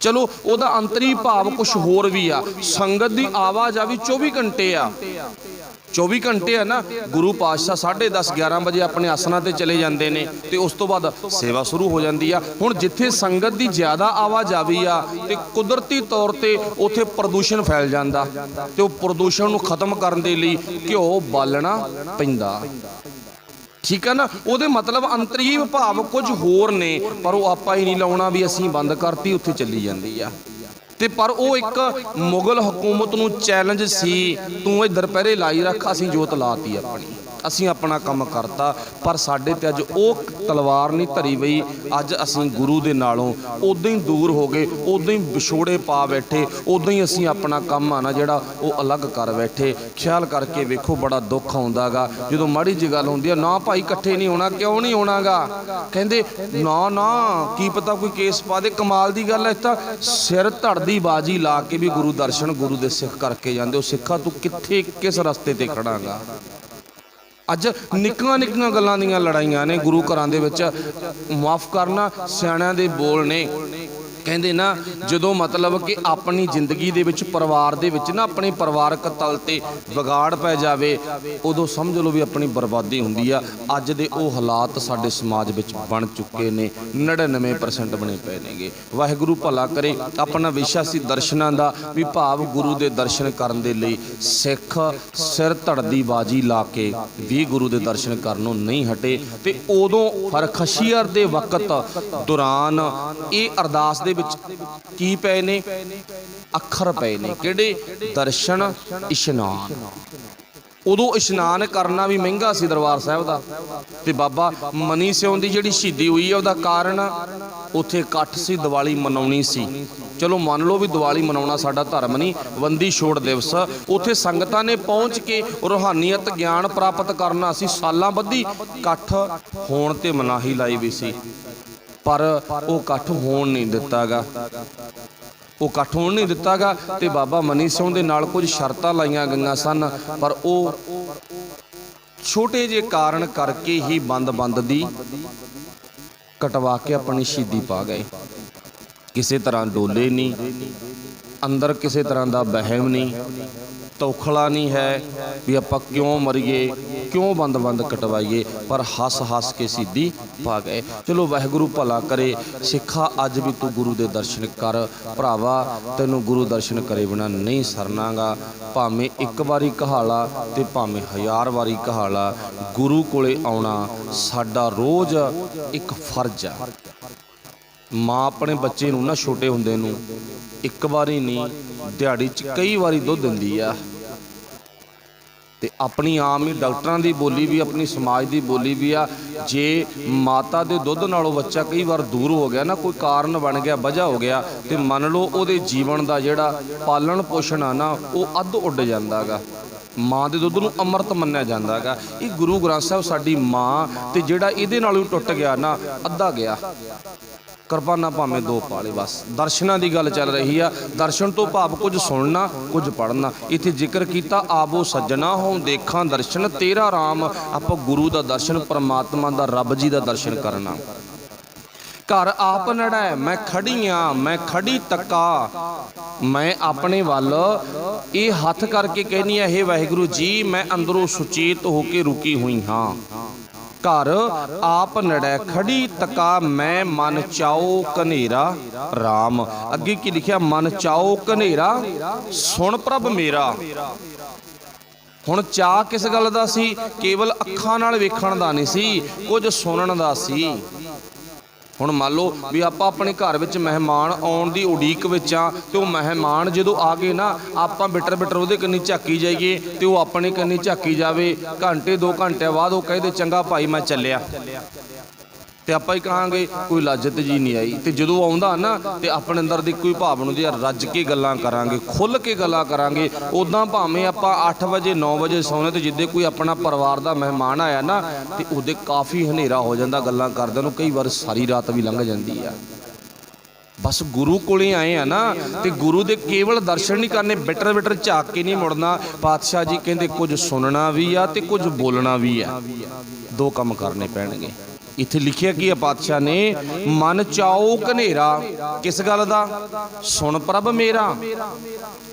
ਚਲੋ ਉਹਦਾ ਅੰਤਰੀ ਭਾਵ ਕੁਛ ਹੋਰ ਵੀ ਆ। ਸੰਗਤ ਦੀ ਆਵਾਜਾਵੀ 24 ਘੰਟੇ ਆ, 24 ਘੰਟੇ ਆ ਨਾ। ਗੁਰੂ ਪਾਤਸ਼ਾਹ 10:30 11 ਵਜੇ ਆਪਣੇ ਆਸਨਾਂ ਤੇ ਚਲੇ ਜਾਂਦੇ ਨੇ ਤੇ ਉਸ ਤੋਂ ਬਾਅਦ ਸੇਵਾ ਸ਼ੁਰੂ ਹੋ ਜਾਂਦੀ ਆ। ਹੁਣ ਜਿੱਥੇ ਸੰਗਤ ਦੀ ਜ਼ਿਆਦਾ ਆਵਾਜਾਵੀ ਆ ਤੇ ਕੁਦਰਤੀ ਤੌਰ ਤੇ ਉੱਥੇ ਪ੍ਰਦੂਸ਼ਣ ਫੈਲ ਜਾਂਦਾ ਤੇ ਉਹ ਪ੍ਰਦੂਸ਼ਣ ਨੂੰ ਖਤਮ ਕਰਨ ਦੇ ਲਈ ਘਿਓ ਬਾਲਣਾ ਪੈਂਦਾ। ਠੀਕ ਆ ਨਾ। ਉਹਦੇ ਮਤਲਬ ਅੰਤਰੀ ਭਾਵ ਕੁਝ ਹੋਰ ਨੇ, ਪਰ ਉਹ ਆਪਾਂ ਹੀ ਨਹੀਂ ਲਾਉਣਾ ਵੀ ਅਸੀਂ ਬੰਦ ਕਰਤੀ, ਉੱਥੇ ਚੱਲੀ ਜਾਂਦੀ ਆ। ਤੇ ਪਰ ਉਹ ਇੱਕ ਮੁਗਲ ਹਕੂਮਤ ਨੂੰ ਚੈਲੰਜ ਸੀ, ਤੂੰ ਇੱਧਰ ਪਹਿਰੇ ਲਾਈ ਰੱਖ, ਅਸੀਂ ਜੋਤ ਲਾਤੀ ਆਪਣੀ, ਅਸੀਂ ਆਪਣਾ ਕੰਮ ਕਰਤਾ। ਪਰ ਸਾਡੇ ਤੇ ਅੱਜ ਉਹ ਤਲਵਾਰ ਨਹੀਂ ਧਰੀ ਬਈ, ਅੱਜ ਅਸੀਂ ਗੁਰੂ ਦੇ ਨਾਲੋਂ ਉਦਾਂ ਹੀ ਦੂਰ ਹੋ ਗਏ, ਉਦਾਂ ਹੀ ਵਿਛੋੜੇ ਪਾ ਬੈਠੇ, ਉਦਾਂ ਹੀ ਅਸੀਂ ਆਪਣਾ ਕੰਮ ਆ ਨਾ ਜਿਹੜਾ ਉਹ ਅਲੱਗ ਕਰ ਬੈਠੇ। ਖਿਆਲ ਕਰਕੇ ਵੇਖੋ, ਬੜਾ ਦੁੱਖ ਆਉਂਦਾ ਗਾ ਜਦੋਂ ਮਾੜੀ ਜਿਹੀ ਗੱਲ ਹੁੰਦੀ ਆ। ਨਾ ਭਾਈ ਇਕੱਠੇ ਨਹੀਂ ਹੋਣਾ, ਕਿਉਂ ਨਹੀਂ ਹੋਣਾ ਗਾ? ਕਹਿੰਦੇ ਨਾ ਨਾ, ਕੀ ਪਤਾ ਕੋਈ ਕੇਸ ਪਾ ਦੇ। ਕਮਾਲ ਦੀ ਗੱਲ ਹੈ, ਤਾਂ ਸਿਰ ਧੜ ਦੀ ਬਾਜੀ ਲਾ ਕੇ ਵੀ ਗੁਰੂ ਦਰਸ਼ਨ ਗੁਰੂ ਦੇ ਸਿੱਖ ਕਰਕੇ ਜਾਂਦੇ। ਉਹ ਸਿੱਖਾ ਤੂੰ ਕਿੱਥੇ ਕਿਸ ਰਸਤੇ ਤੇ ਖੜਾਂਗਾ? ਅੱਜ ਨਿੱਕੀਆਂ ਨਿੱਕੀਆਂ ਗੱਲਾਂ ਦੀਆਂ ਲੜਾਈਆਂ ਨੇ ਗੁਰੂ ਘਰਾਂ ਦੇ ਵਿੱਚ। ਮਾਫ ਕਰਨਾ, ਸਿਆਣਿਆਂ ਦੇ ਬੋਲ ਨੇ, ਕਹਿੰਦੇ ਨਾ ਜਦੋਂ ਮਤਲਬ ਕਿ ਆਪਣੀ ਜ਼ਿੰਦਗੀ ਦੇ ਵਿੱਚ ਪਰਿਵਾਰ ਦੇ ਵਿੱਚ ਨਾ ਆਪਣੇ ਪਰਿਵਾਰਕ ਤਲ ਤੇ ਵਿਗਾੜ ਪੈ ਜਾਵੇ, ਉਦੋਂ ਸਮਝ ਲਓ ਵੀ ਆਪਣੀ ਬਰਬਾਦੀ ਹੁੰਦੀ ਆ। ਅੱਜ ਦੇ ਉਹ ਹਾਲਾਤ ਸਾਡੇ ਸਮਾਜ ਵਿੱਚ ਬਣ ਚੁੱਕੇ ਨੇ, 99% ਬਣੇ ਪਏ ਨੇਗੇ। ਵਾਹਿਗੁਰੂ ਭਲਾ ਕਰੇ। ਆਪਣਾ ਵਿਸ਼ਾ ਸੀ ਦਰਸ਼ਨਾਂ ਦਾ, ਵੀ ਭਾਵ ਗੁਰੂ ਦੇ ਦਰਸ਼ਨ ਕਰਨ ਦੇ ਲਈ ਸਿੱਖ ਸਿਰ ਧੜ ਦੀ ਬਾਜੀ ਲਾ ਕੇ ਵੀ ਗੁਰੂ ਦੇ ਦਰਸ਼ਨ ਕਰਨੋਂ ਨਹੀਂ ਹਟੇ। ਤੇ ਉਦੋਂ ਹਰਖਸ਼ੀਅਰ ਦੇ ਵਕਤ ਦੌਰਾਨ ਇਹ ਅਰਦਾਸ ਦੇ ਵਿੱਚ ਕੀ ਪਏ ਨੇ? ਅੱਖਰ ਪਏ ਨੇ ਕਿਹੜੇ? ਦਰਸ਼ਨ, ਇਸ਼ਨਾਨ। ਉਦੋਂ ਇਸ਼ਨਾਨ ਕਰਨਾ ਵੀ ਮਹਿੰਗਾ ਸੀ ਦਰਬਾਰ ਸਾਹਿਬ ਦਾ। ਤੇ ਬਾਬਾ ਮਨੀ ਸਿੰਘ ਦੀ ਜਿਹੜੀ ਸ਼ਹੀਦੀ ਹੋਈ ਹੈ ਉਹਦਾ ਕਾਰਨ ਉੱਥੇ ਇਕੱਠ ਸੀ, ਦੀਵਾਲੀ ਮਨਾਉਣੀ ਸੀ। ਚਲੋ ਮੰਨ ਲਓ ਵੀ ਦੀਵਾਲੀ ਮਨਾਉਣਾ ਸਾਡਾ ਧਰਮ ਨਹੀਂ, ਬੰਦੀ ਛੋੜ ਦਿਵਸ। ਉੱਥੇ ਸੰਗਤਾਂ ਨੇ ਪਹੁੰਚ ਕੇ ਰੂਹਾਨੀਅਤ ਗਿਆਨ ਪ੍ਰਾਪਤ ਕਰਨਾ ਸੀ। ਸਾਲਾਂ ਬੱਧੀ ਇਕੱਠ ਹੋਣ ਤੇ ਮਨਾਹੀ ਲਾਈ ਵੀ ਸੀ, ਪਰ ਉਹ ਇਕੱਠ ਹੋਣ ਨਹੀਂ ਦਿੱਤਾ ਗਾ, ਉਹ ਇਕੱਠ ਹੋਣ ਨਹੀਂ ਦਿੱਤਾ ਗਾ। ਤੇ ਬਾਬਾ ਮਨੀ ਸਿੰਘ ਦੇ ਨਾਲ ਕੁਝ ਸ਼ਰਤਾਂ ਲਾਈਆਂ ਗਈਆਂ ਸਨ, ਪਰ ਉਹ ਛੋਟੇ ਜਿਹੇ ਕਾਰਨ ਕਰਕੇ ਹੀ ਬੰਦ ਦੀ ਕਟਵਾ ਕੇ ਆਪਣੀ ਸ਼ਹੀਦੀ ਪਾ ਗਏ। ਕਿਸੇ ਤਰ੍ਹਾਂ ਡੋਲੇ ਨਹੀਂ, ਅੰਦਰ ਕਿਸੇ ਤਰ੍ਹਾਂ ਦਾ ਵਹਿਮ ਨਹੀਂ, ਤੌਖਲਾ ਨਹੀਂ ਹੈ ਵੀ ਆਪਾਂ ਕਿਉਂ ਮਰੀਏ, ਕਿਉਂ ਬੰਦ ਕਟਵਾਈਏ, ਪਰ ਹੱਸ ਕੇ ਸਿੱਧੀ ਪਾ ਗਏ। ਚਲੋ ਵਾਹਿਗੁਰੂ ਭਲਾ ਕਰੇ। ਸਿੱਖਾ ਅੱਜ ਵੀ ਤੂੰ ਗੁਰੂ ਦੇ ਦਰਸ਼ਨ ਕਰ ਭਰਾਵਾ, ਤੈਨੂੰ ਗੁਰੂ ਦਰਸ਼ਨ ਕਰੇ ਬਿਨਾਂ ਨਹੀਂ ਸਰਨਾਗਾ। ਭਾਵੇਂ ਇੱਕ ਵਾਰੀ ਕਹਾਲਾ ਤੇ ਭਾਵੇਂ 1000 ਵਾਰੀ ਕਹਾਲਾ, ਗੁਰੂ ਕੋਲੇ ਆਉਣਾ ਸਾਡਾ ਰੋਜ਼ ਇੱਕ ਫਰਜ਼ ਆ। ਮਾਂ ਆਪਣੇ ਬੱਚੇ ਨੂੰ ਨਾ ਛੋਟੇ ਹੁੰਦੇ ਨੂੰ ਇੱਕ ਵਾਰੀ ਨਹੀਂ, ਦਿਹਾੜੀ 'ਚ ਕਈ ਵਾਰੀ ਦੁੱਧ ਦਿੰਦੀ ਆ। ਤੇ ਆਪਣੀ ਆਮ ਹੀ ਡਾਕਟਰਾਂ ਦੀ ਬੋਲੀ ਵੀ, ਆਪਣੀ ਸਮਾਜ ਦੀ ਬੋਲੀ ਵੀ ਆ, ਜੇ ਮਾਤਾ ਦੇ ਦੁੱਧ ਨਾਲੋਂ ਬੱਚਾ ਕਈ ਵਾਰ ਦੂਰ ਹੋ ਗਿਆ ਨਾ, ਕੋਈ ਕਾਰਨ ਬਣ ਗਿਆ, ਵਜ੍ਹਾ ਹੋ ਗਿਆ, ਤੇ ਮੰਨ ਲਓ ਉਹਦੇ ਜੀਵਨ ਦਾ ਜਿਹੜਾ ਪਾਲਣ ਪੋਸ਼ਣ ਆ ਨਾ, ਉਹ ਅੱਧ ਉੱਡ ਜਾਂਦਾ ਗਾ। ਮਾਂ ਦੇ ਦੁੱਧ ਨੂੰ ਅੰਮ੍ਰਿਤ ਮੰਨਿਆ ਜਾਂਦਾ ਗਾ। ਇਹ ਗੁਰੂ ਗ੍ਰੰਥ ਸਾਹਿਬ ਸਾਡੀ ਮਾਂ, ਤੇ ਜਿਹੜਾ ਇਹਦੇ ਨਾਲੋਂ ਟੁੱਟ ਗਿਆ ਨਾ, ਅੱਧਾ ਗਿਆ। ਕਿਰਪਾਨਾਂ ਭਾਵੇਂ 2 ਪਾਲੇ। ਬਸ ਦਰਸ਼ਨਾਂ ਦੀ ਗੱਲ ਚੱਲ ਰਹੀ ਆ। ਦਰਸ਼ਨ ਤੋਂ ਭਾਵ ਕੁਝ ਸੁਣਨਾ, ਕੁਝ ਪੜ੍ਹਨਾ। ਇੱਥੇ ਜ਼ਿਕਰ ਕੀਤਾ ਆਬੋ ਸੱਜਣਾ ਹੋਂ ਦੇਖਾਂ ਦਰਸ਼ਨ ਤੇਰਾ ਰਾਮ। ਆਪਾਂ ਗੁਰੂ ਦਾ ਦਰਸ਼ਨ, ਪਰਮਾਤਮਾ ਦਾ, ਰੱਬ ਜੀ ਦਾ ਦਰਸ਼ਨ ਕਰਨਾ। ਘਰ ਆਪ ਨੜੈ ਮੈਂ ਖੜੀਆਂ, ਮੈਂ ਖੜੀ ਤੱਕਾ। ਮੈਂ ਆਪਣੇ ਵੱਲ ਇਹ ਹੱਥ ਕਰਕੇ ਕਹਿਨੀ ਆ, ਹੇ ਵਾਹਿਗੁਰੂ ਜੀ, ਮੈਂ ਅੰਦਰੋਂ ਸੁਚੇਤ ਹੋ ਕੇ ਰੁਕੀ ਹੋਈ ਹਾਂ। ਘਰ ਆਪ ਨੜੈ ਖੜੀ ਤਕਾ, ਮੈਂ ਮਨ ਚਾਓ ਕਨੇਰਾ ਰਾਮ। ਅੱਗੇ ਕੀ ਲਿਖਿਆ? ਮਨ ਚਾਓ ਕਨੇਰਾ ਸੁਣ ਪ੍ਰਭ ਮੇਰਾ। ਹੁਣ ਚਾਅ ਕਿਸ ਗੱਲ ਦਾ ਸੀ? ਕੇਵਲ ਅੱਖਾਂ ਨਾਲ ਵੇਖਣ ਦਾ ਨਹੀਂ ਸੀ, ਕੁਝ ਸੁਣਨ ਦਾ ਸੀ। ਹੁਣ ਮੰਨ ਲਓ ਵੀ ਆਪਾਂ ਆਪਣੇ ਘਰ ਵਿੱਚ ਮਹਿਮਾਨ ਆਉਣ ਦੀ ਉਡੀਕ ਵਿੱਚ ਆ, ਤੇ ਉਹ ਮਹਿਮਾਨ ਜਦੋਂ ਆ ਗਏ ਨਾ, ਆਪਾਂ ਬਿਟਰ ਬਿਟਰ ਉਹਦੇ ਕੰਨੀ ਝਾਕੀ ਜਾਈਏ ਤੇ ਉਹ ਆਪਣੇ ਕੰਨੀ ਝਾਕੀ ਜਾਵੇ। ਘੰਟੇ 2 ਘੰਟੇ ਬਾਅਦ ਉਹ ਕਹਿੰਦੇ ਚੰਗਾ ਭਾਈ ਮੈਂ ਚੱਲਿਆ, ਤੇ ਆਪਾਂ ਹੀ ਕਹਾਂਗੇ ਕੋਈ ਲੱਜਤ ਜੀ ਨਹੀਂ ਆਈ। ਤੇ ਜਦੋਂ ਆਉਂਦਾ ਨਾ ਤੇ ਆਪਣੇ ਅੰਦਰ ਦੀ ਕੋਈ ਭਾਵ ਨੂੰ ਯਾਰ ਰੱਜ ਕੇ ਗੱਲਾਂ ਕਰਾਂਗੇ, ਖੁੱਲ੍ਹ ਕੇ ਗੱਲਾਂ ਕਰਾਂਗੇ। ਉੱਦਾਂ ਭਾਵੇਂ ਆਪਾਂ 8 ਵਜੇ 9 ਵਜੇ ਸੌਂਦੇ, ਤੇ ਜਿੱਦੇ ਕੋਈ ਆਪਣਾ ਪਰਿਵਾਰ ਦਾ ਮਹਿਮਾਨ ਆਇਆ ਨਾ ਤੇ ਉਹਦੇ ਕਾਫੀ ਹਨੇਰਾ ਹੋ ਜਾਂਦਾ ਗੱਲਾਂ ਕਰਦਿਆਂ ਨੂੰ, ਕਈ ਵਾਰ ਸਾਰੀ ਰਾਤ ਵੀ ਲੰਘ ਜਾਂਦੀ ਆ। ਬਸ ਗੁਰੂ ਕੋਲੇ ਆਏ ਆ ਨਾ, ਤੇ ਗੁਰੂ ਦੇ ਕੇਵਲ ਦਰਸ਼ਨ ਨਹੀਂ ਕਰਨੇ, ਬਿਟਰ ਬਿਟਰ ਝਾਕ ਕੇ ਨਹੀਂ ਮੁੜਨਾ। ਪਾਤਸ਼ਾਹ ਜੀ ਕਹਿੰਦੇ ਕੁਝ ਸੁਣਨਾ ਵੀ ਆ ਤੇ ਕੁਝ ਬੋਲਣਾ ਵੀ ਆ, 2 ਕੰਮ ਕਰਨੇ ਪੈਣਗੇ। ਇੱਥੇ ਲਿਖਿਆ ਕੀ ਹੈ ਪਾਤਸ਼ਾਹ ਨੇ, ਮਨ ਚਾਓ ਘਨੇਰਾ, ਕਿਸ ਗੱਲ ਦਾ? ਸੁਣ ਪ੍ਰਭ ਮੇਰਾ।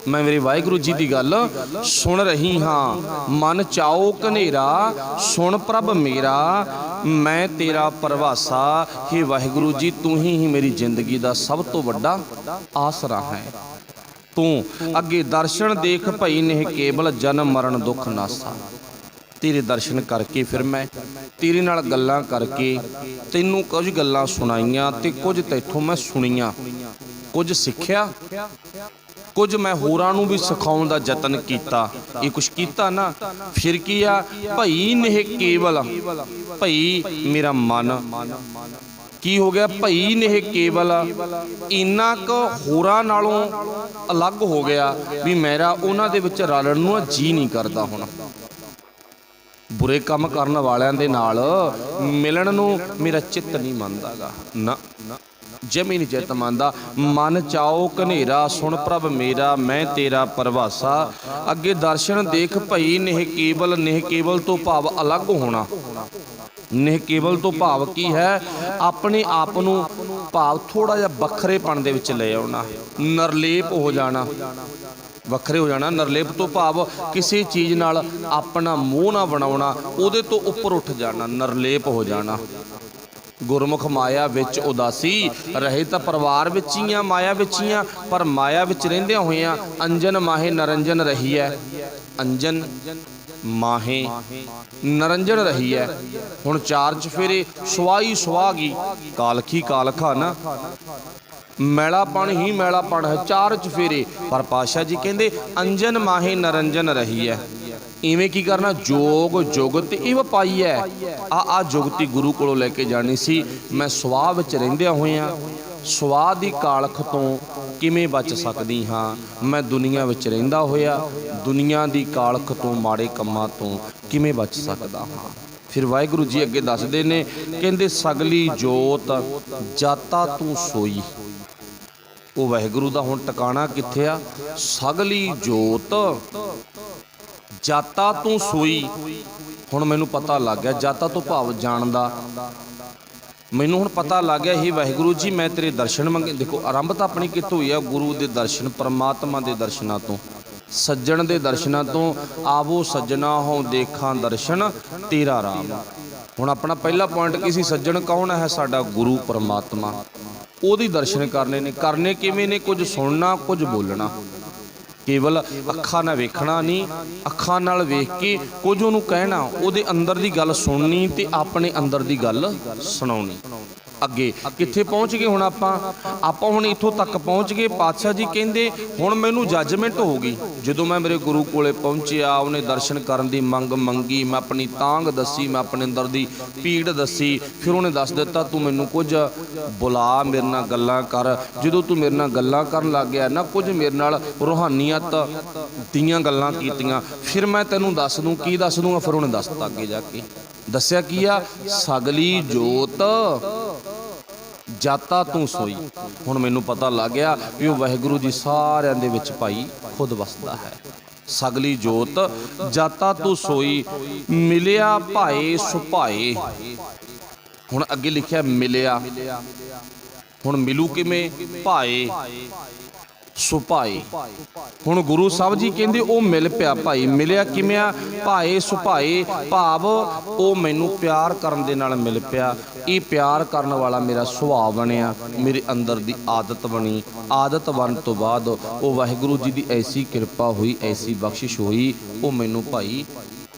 ਮੈਂ ਮੇਰੇ ਵਾਹਿਗੁਰੂ ਜੀ ਦੀ ਗੱਲ ਸੁਣ ਰਹੀ ਹਾਂ। ਮਨ ਚਾਓ ਘਨੇਰਾ, ਸੁਣ ਪ੍ਰਭ ਮੇਰਾ, ਮੈਂ ਤੇਰਾ ਪਰਵਾਸਾ। ਹੇ ਵਾਹਿਗੁਰੂ ਜੀ, ਤੂੰ ਹੀ ਮੇਰੀ ਜ਼ਿੰਦਗੀ ਦਾ ਸਭ ਤੋਂ ਵੱਡਾ ਆਸਰਾ ਹੈ। ਤੂੰ ਅੱਗੇ ਦਰਸ਼ਨ ਦੇਖ ਭਈ ਨਹਿ ਕੇਵਲ ਜਨਮ ਮਰਨ ਦੁੱਖ ਨਾਸਾ। ਤੇਰੇ ਦਰਸ਼ਨ ਕਰਕੇ ਫਿਰ ਮੈਂ ਤੇਰੇ ਨਾਲ ਗੱਲਾਂ ਕਰਕੇ ਤੈਨੂੰ ਕੁਝ ਗੱਲਾਂ ਸੁਣਾਈਆਂ, ਤੇ ਕੁਝ ਤੈਥੋਂ ਮੈਂ ਸੁਣੀਆਂ, ਕੁਝ ਸਿੱਖਿਆ, ਕੁਝ ਮੈਂ ਹੋਰਾਂ ਨੂੰ ਵੀ ਸਿਖਾਉਣ ਦਾ ਯਤਨ ਕੀਤਾ। ਇਹ ਕੁਛ ਕੀਤਾ ਨਾ, ਫਿਰ ਕੀ ਆ? ਭਈ ਨਹਿ ਕੇਵਲ, ਭਈ ਮੇਰਾ ਮਨ ਕੀ ਹੋ ਗਿਆ? ਭਈ ਨਹਿ ਕੇਵਲ, ਇੰਨਾ ਕੁ ਹੋਰਾਂ ਨਾਲੋਂ ਅਲੱਗ ਹੋ ਗਿਆ ਵੀ ਮੇਰਾ ਉਹਨਾਂ ਦੇ ਵਿੱਚ ਰਲਣ ਨੂੰ ਜੀ ਨਹੀਂ ਕਰਦਾ। ਹੁਣ ਬੁਰੇ ਕੰਮ ਕਰਨ ਵਾਲਿਆਂ ਦੇ ਨਾਲ ਮਿਲਣ ਨੂੰ ਮੇਰਾ ਚਿੱਤ ਨਹੀਂ ਮੰਨਦਾਗਾ, ਨਾ ਜਮੀ ਨਹੀਂ ਚਿੱਤ ਮੰਨਦਾ। ਮਨ ਚਾਓ ਘਨੇਰਾ, ਸੁਣ ਪ੍ਰਭ ਮੇਰਾ, ਮੈਂ ਤੇਰਾ ਪਰਵਾਸਾ। ਅੱਗੇ ਦਰਸ਼ਨ ਦੇਖ ਭਈ ਨਹਿ ਕੇਵਲ, ਨਹਿ ਕੇਵਲ ਤੋਂ ਭਾਵ ਅਲੱਗ ਹੋਣਾ। ਨਹਿ ਕੇਵਲ ਤੋਂ ਭਾਵ ਕੀ ਹੈ? ਆਪਣੇ ਆਪ ਨੂੰ ਭਾਵ ਥੋੜਾ ਜਿਹਾ ਵੱਖਰੇਪਣ ਦੇ ਵਿੱਚ ਲੈ ਆਉਣਾ, ਨਿਰਲੇਪ ਹੋ ਜਾਣਾ, ਵੱਖਰੇ ਹੋ ਜਾਣਾ। ਨਿਰਲੇਪ ਤੋਂ ਭਾਵ ਕਿਸੇ ਚੀਜ਼ ਨਾਲ ਆਪਣਾ ਮੋਹ ਨਾ ਬਣਾਉਣਾ, ਉਹਦੇ ਤੋਂ ਉੱਪਰ ਉੱਠ ਜਾਣਾ, ਨਿਰਲੇਪ ਹੋ ਜਾਣਾ। ਗੁਰਮੁਖ ਮਾਇਆ ਵਿੱਚ ਉਦਾਸੀ ਰਹੇ, ਤਾਂ ਪਰਿਵਾਰ ਵਿੱਚ ਹੀ ਆ, ਮਾਇਆ ਵਿੱਚ ਹੀ ਆ, ਪਰ ਮਾਇਆ ਵਿੱਚ ਰਹਿੰਦਿਆਂ ਹੋਇਆਂ ਅੰਜਨ ਮਾਹੇ ਨਰੰਜਨ ਰਹੀ ਹੈ। ਅੰਜਨ ਮਾਹੇ ਨਰੰਜਨ ਰਹੀ ਹੈ। ਹੁਣ 4 ਚਫੇਰੇ ਸੁਆਹੀ ਸੁਆਹਗੀ, ਕਾਲਖੀ ਕਾਲਖਾ ਨਾ, ਮੈਲਾਪਣ ਹੀ ਮੈਲਾਪਣ ਹੈ 4 ਚਫੇਰੇ। ਪਰ ਪਾਤਸ਼ਾਹ ਜੀ ਕਹਿੰਦੇ ਅੰਜਨ ਮਾਹੇ ਨਰੰਜਨ ਰਹੀ ਹੈ। ਇਵੇਂ ਕੀ ਕਰਨਾ? ਜੋਗ ਜੁਗਤ ਇਹ ਪਾਈ ਹੈ। ਆ ਜੁਗਤੀ ਗੁਰੂ ਕੋਲੋਂ ਲੈ ਕੇ ਜਾਣੀ ਸੀ। ਮੈਂ ਸੁਆਹ ਵਿੱਚ ਰਹਿੰਦਿਆਂ ਹੋਇਆਂ ਸੁਆਹ ਦੀ ਕਾਲਖ ਤੋਂ ਕਿਵੇਂ ਬਚ ਸਕਦੀ ਹਾਂ? ਮੈਂ ਦੁਨੀਆ ਵਿੱਚ ਰਹਿੰਦਾ ਹੋਇਆ ਦੁਨੀਆ ਦੀ ਕਾਲਖ ਤੋਂ, ਮਾੜੇ ਕੰਮਾਂ ਤੋਂ ਕਿਵੇਂ ਬਚ ਸਕਦਾ ਹਾਂ? ਫਿਰ ਵਾਹਿਗੁਰੂ ਜੀ ਅੱਗੇ ਦੱਸਦੇ ਨੇ, ਕਹਿੰਦੇ ਸਗਲੀ ਜੋਤ ਜਾਤਾ ਤੂੰ ਸੋਈ। ਉਹ ਵਾਹਿਗੁਰੂ ਦਾ ਹੁਣ ਟਿਕਾਣਾ ਕਿੱਥੇ ਆ? ਸਗਲੀ ਜੋਤ ਜਾਤਾ ਤੂੰ ਸੋਈ। ਹੁਣ ਮੈਨੂੰ ਪਤਾ ਲੱਗ ਗਿਆ, ਜਾਤਾ ਤੋਂ ਭਾਵ ਜਾਣਦਾ। ਮੈਨੂੰ ਹੁਣ ਪਤਾ ਲੱਗ ਗਿਆ, ਇਹ ਵਾਹਿਗੁਰੂ ਜੀ ਮੈਂ ਤੇਰੇ ਦਰਸ਼ਨ ਮੰਗੇ। ਦੇਖੋ ਆਰੰਭ ਤਾਂ ਆਪਣੀ ਕਿੱਥੋਂ ਹੋਈ ਆ? ਗੁਰੂ ਦੇ ਦਰਸ਼ਨ, ਪਰਮਾਤਮਾ ਦੇ ਦਰਸ਼ਨਾਂ ਤੋਂ, ਸੱਜਣ ਦੇ ਦਰਸ਼ਨਾਂ ਤੋਂ। ਆਵੋ ਸੱਜਣਾ ਹੋ ਦੇਖਾਂ ਦਰਸ਼ਨ ਤੇਰਾ ਰਾਮ। ਹੁਣ ਆਪਣਾ ਪਹਿਲਾ ਪੁਆਇੰਟ ਕੀ ਸੀ? ਸੱਜਣ ਕੌਣ ਹੈ? ਸਾਡਾ ਗੁਰੂ ਪਰਮਾਤਮਾ। ਉਹਦੀ ਦਰਸ਼ਨ ਕਰਨੇ ਨੇ। ਕਰਨੇ ਕਿਵੇਂ ਨੇ? ਕੁਝ ਸੁਣਨਾ, ਕੁਝ ਬੋਲਣਾ। ਕੇਵਲ ਅੱਖਾਂ ਨਾਲ ਵੇਖਣਾ ਨਹੀਂ, ਅੱਖਾਂ ਨਾਲ ਵੇਖ ਕੇ ਕੁਝ ਉਹਨੂੰ ਕਹਿਣਾ, ਉਹਦੇ ਅੰਦਰ ਦੀ ਗੱਲ ਸੁਣਨੀ ਤੇ ਆਪਣੇ ਅੰਦਰ ਦੀ ਗੱਲ ਸੁਣਾਉਣੀ। ਅੱਗੇ ਕਿੱਥੇ ਪਹੁੰਚ ਗਏ ਹੁਣ ਆਪਾਂ ਹੁਣ ਇੱਥੋਂ ਤੱਕ ਪਹੁੰਚ ਗਏ। ਪਾਤਸ਼ਾਹ ਜੀ ਕਹਿੰਦੇ ਹੁਣ ਮੈਨੂੰ ਜੱਜਮੈਂਟ ਹੋ ਗਈ। ਜਦੋਂ ਮੈਂ ਮੇਰੇ ਗੁਰੂ ਕੋਲੇ ਪਹੁੰਚਿਆ, ਉਹਨੇ ਦਰਸ਼ਨ ਕਰਨ ਦੀ ਮੰਗ ਮੰਗੀ, ਮੈਂ ਆਪਣੀ ਤਾਂਘ ਦੱਸੀ, ਮੈਂ ਆਪਣੇ ਅੰਦਰ ਦੀ ਪੀੜ ਦੱਸੀ। ਫਿਰ ਉਹਨੇ ਦੱਸ ਦਿੱਤਾ ਤੂੰ ਮੈਨੂੰ ਕੁਝ ਬੁਲਾ, ਮੇਰੇ ਨਾਲ ਗੱਲਾਂ ਕਰ। ਜਦੋਂ ਤੂੰ ਮੇਰੇ ਨਾਲ ਗੱਲਾਂ ਕਰਨ ਲੱਗ ਗਿਆ ਨਾ, ਕੁਝ ਮੇਰੇ ਨਾਲ ਰੂਹਾਨੀਅਤ ਦੀਆਂ ਗੱਲਾਂ ਕੀਤੀਆਂ, ਫਿਰ ਮੈਂ ਤੈਨੂੰ ਦੱਸ ਦੂੰ। ਕੀ ਦੱਸ ਦੂੰਗਾ? ਫਿਰ ਉਹਨੇ ਦੱਸ ਦਿੱਤਾ। ਅੱਗੇ ਜਾ ਕੇ ਦੱਸਿਆ ਕੀ ਆ? ਸਗਲੀ ਜੋਤ ਜਾਤਾ ਤੂੰ ਸੋਈ। ਹੁਣ ਮੈਨੂੰ ਪਤਾ ਲੱਗ ਗਿਆ ਵੀ ਉਹ ਵਾਹਿਗੁਰੂ ਜੀ ਸਾਰਿਆਂ ਦੇ ਵਿੱਚ ਭਾਈ ਖੁਦ ਵਸਦਾ ਹੈ। ਸਗਲੀ ਜੋਤ ਜਾਤਾ ਤੂੰ ਸੋਈ, ਮਿਲਿਆ ਭਾਏ ਸੁਭਾਏ। ਹੁਣ ਅੱਗੇ ਲਿਖਿਆ ਮਿਲਿਆ। ਹੁਣ ਮਿਲੂ ਕਿਵੇਂ? ਭਾਏ ਸੁਭਾਏ। ਹੁਣ ਗੁਰੂ ਸਾਹਿਬ ਜੀ ਕਹਿੰਦੇ ਉਹ ਮਿਲ ਪਿਆ ਭਾਈ। ਮਿਲਿਆ ਕਿਵੇਂ ਆ? ਭਾਏ ਸੁਭਾਏ, ਭਾਵ ਉਹ ਮੈਨੂੰ ਪਿਆਰ ਕਰਨ ਦੇ ਨਾਲ ਮਿਲ ਪਿਆ। ਇਹ ਪਿਆਰ ਕਰਨ ਵਾਲਾ ਮੇਰਾ ਸੁਭਾਅ ਬਣਿਆ, ਮੇਰੇ ਅੰਦਰ ਦੀ ਆਦਤ ਬਣੀ। ਆਦਤ ਬਣਨ ਤੋਂ ਬਾਅਦ ਉਹ ਵਾਹਿਗੁਰੂ ਜੀ ਦੀ ਐਸੀ ਕਿਰਪਾ ਹੋਈ, ਐਸੀ ਬਖਸ਼ਿਸ਼ ਹੋਈ, ਉਹ ਮੈਨੂੰ ਭਾਈ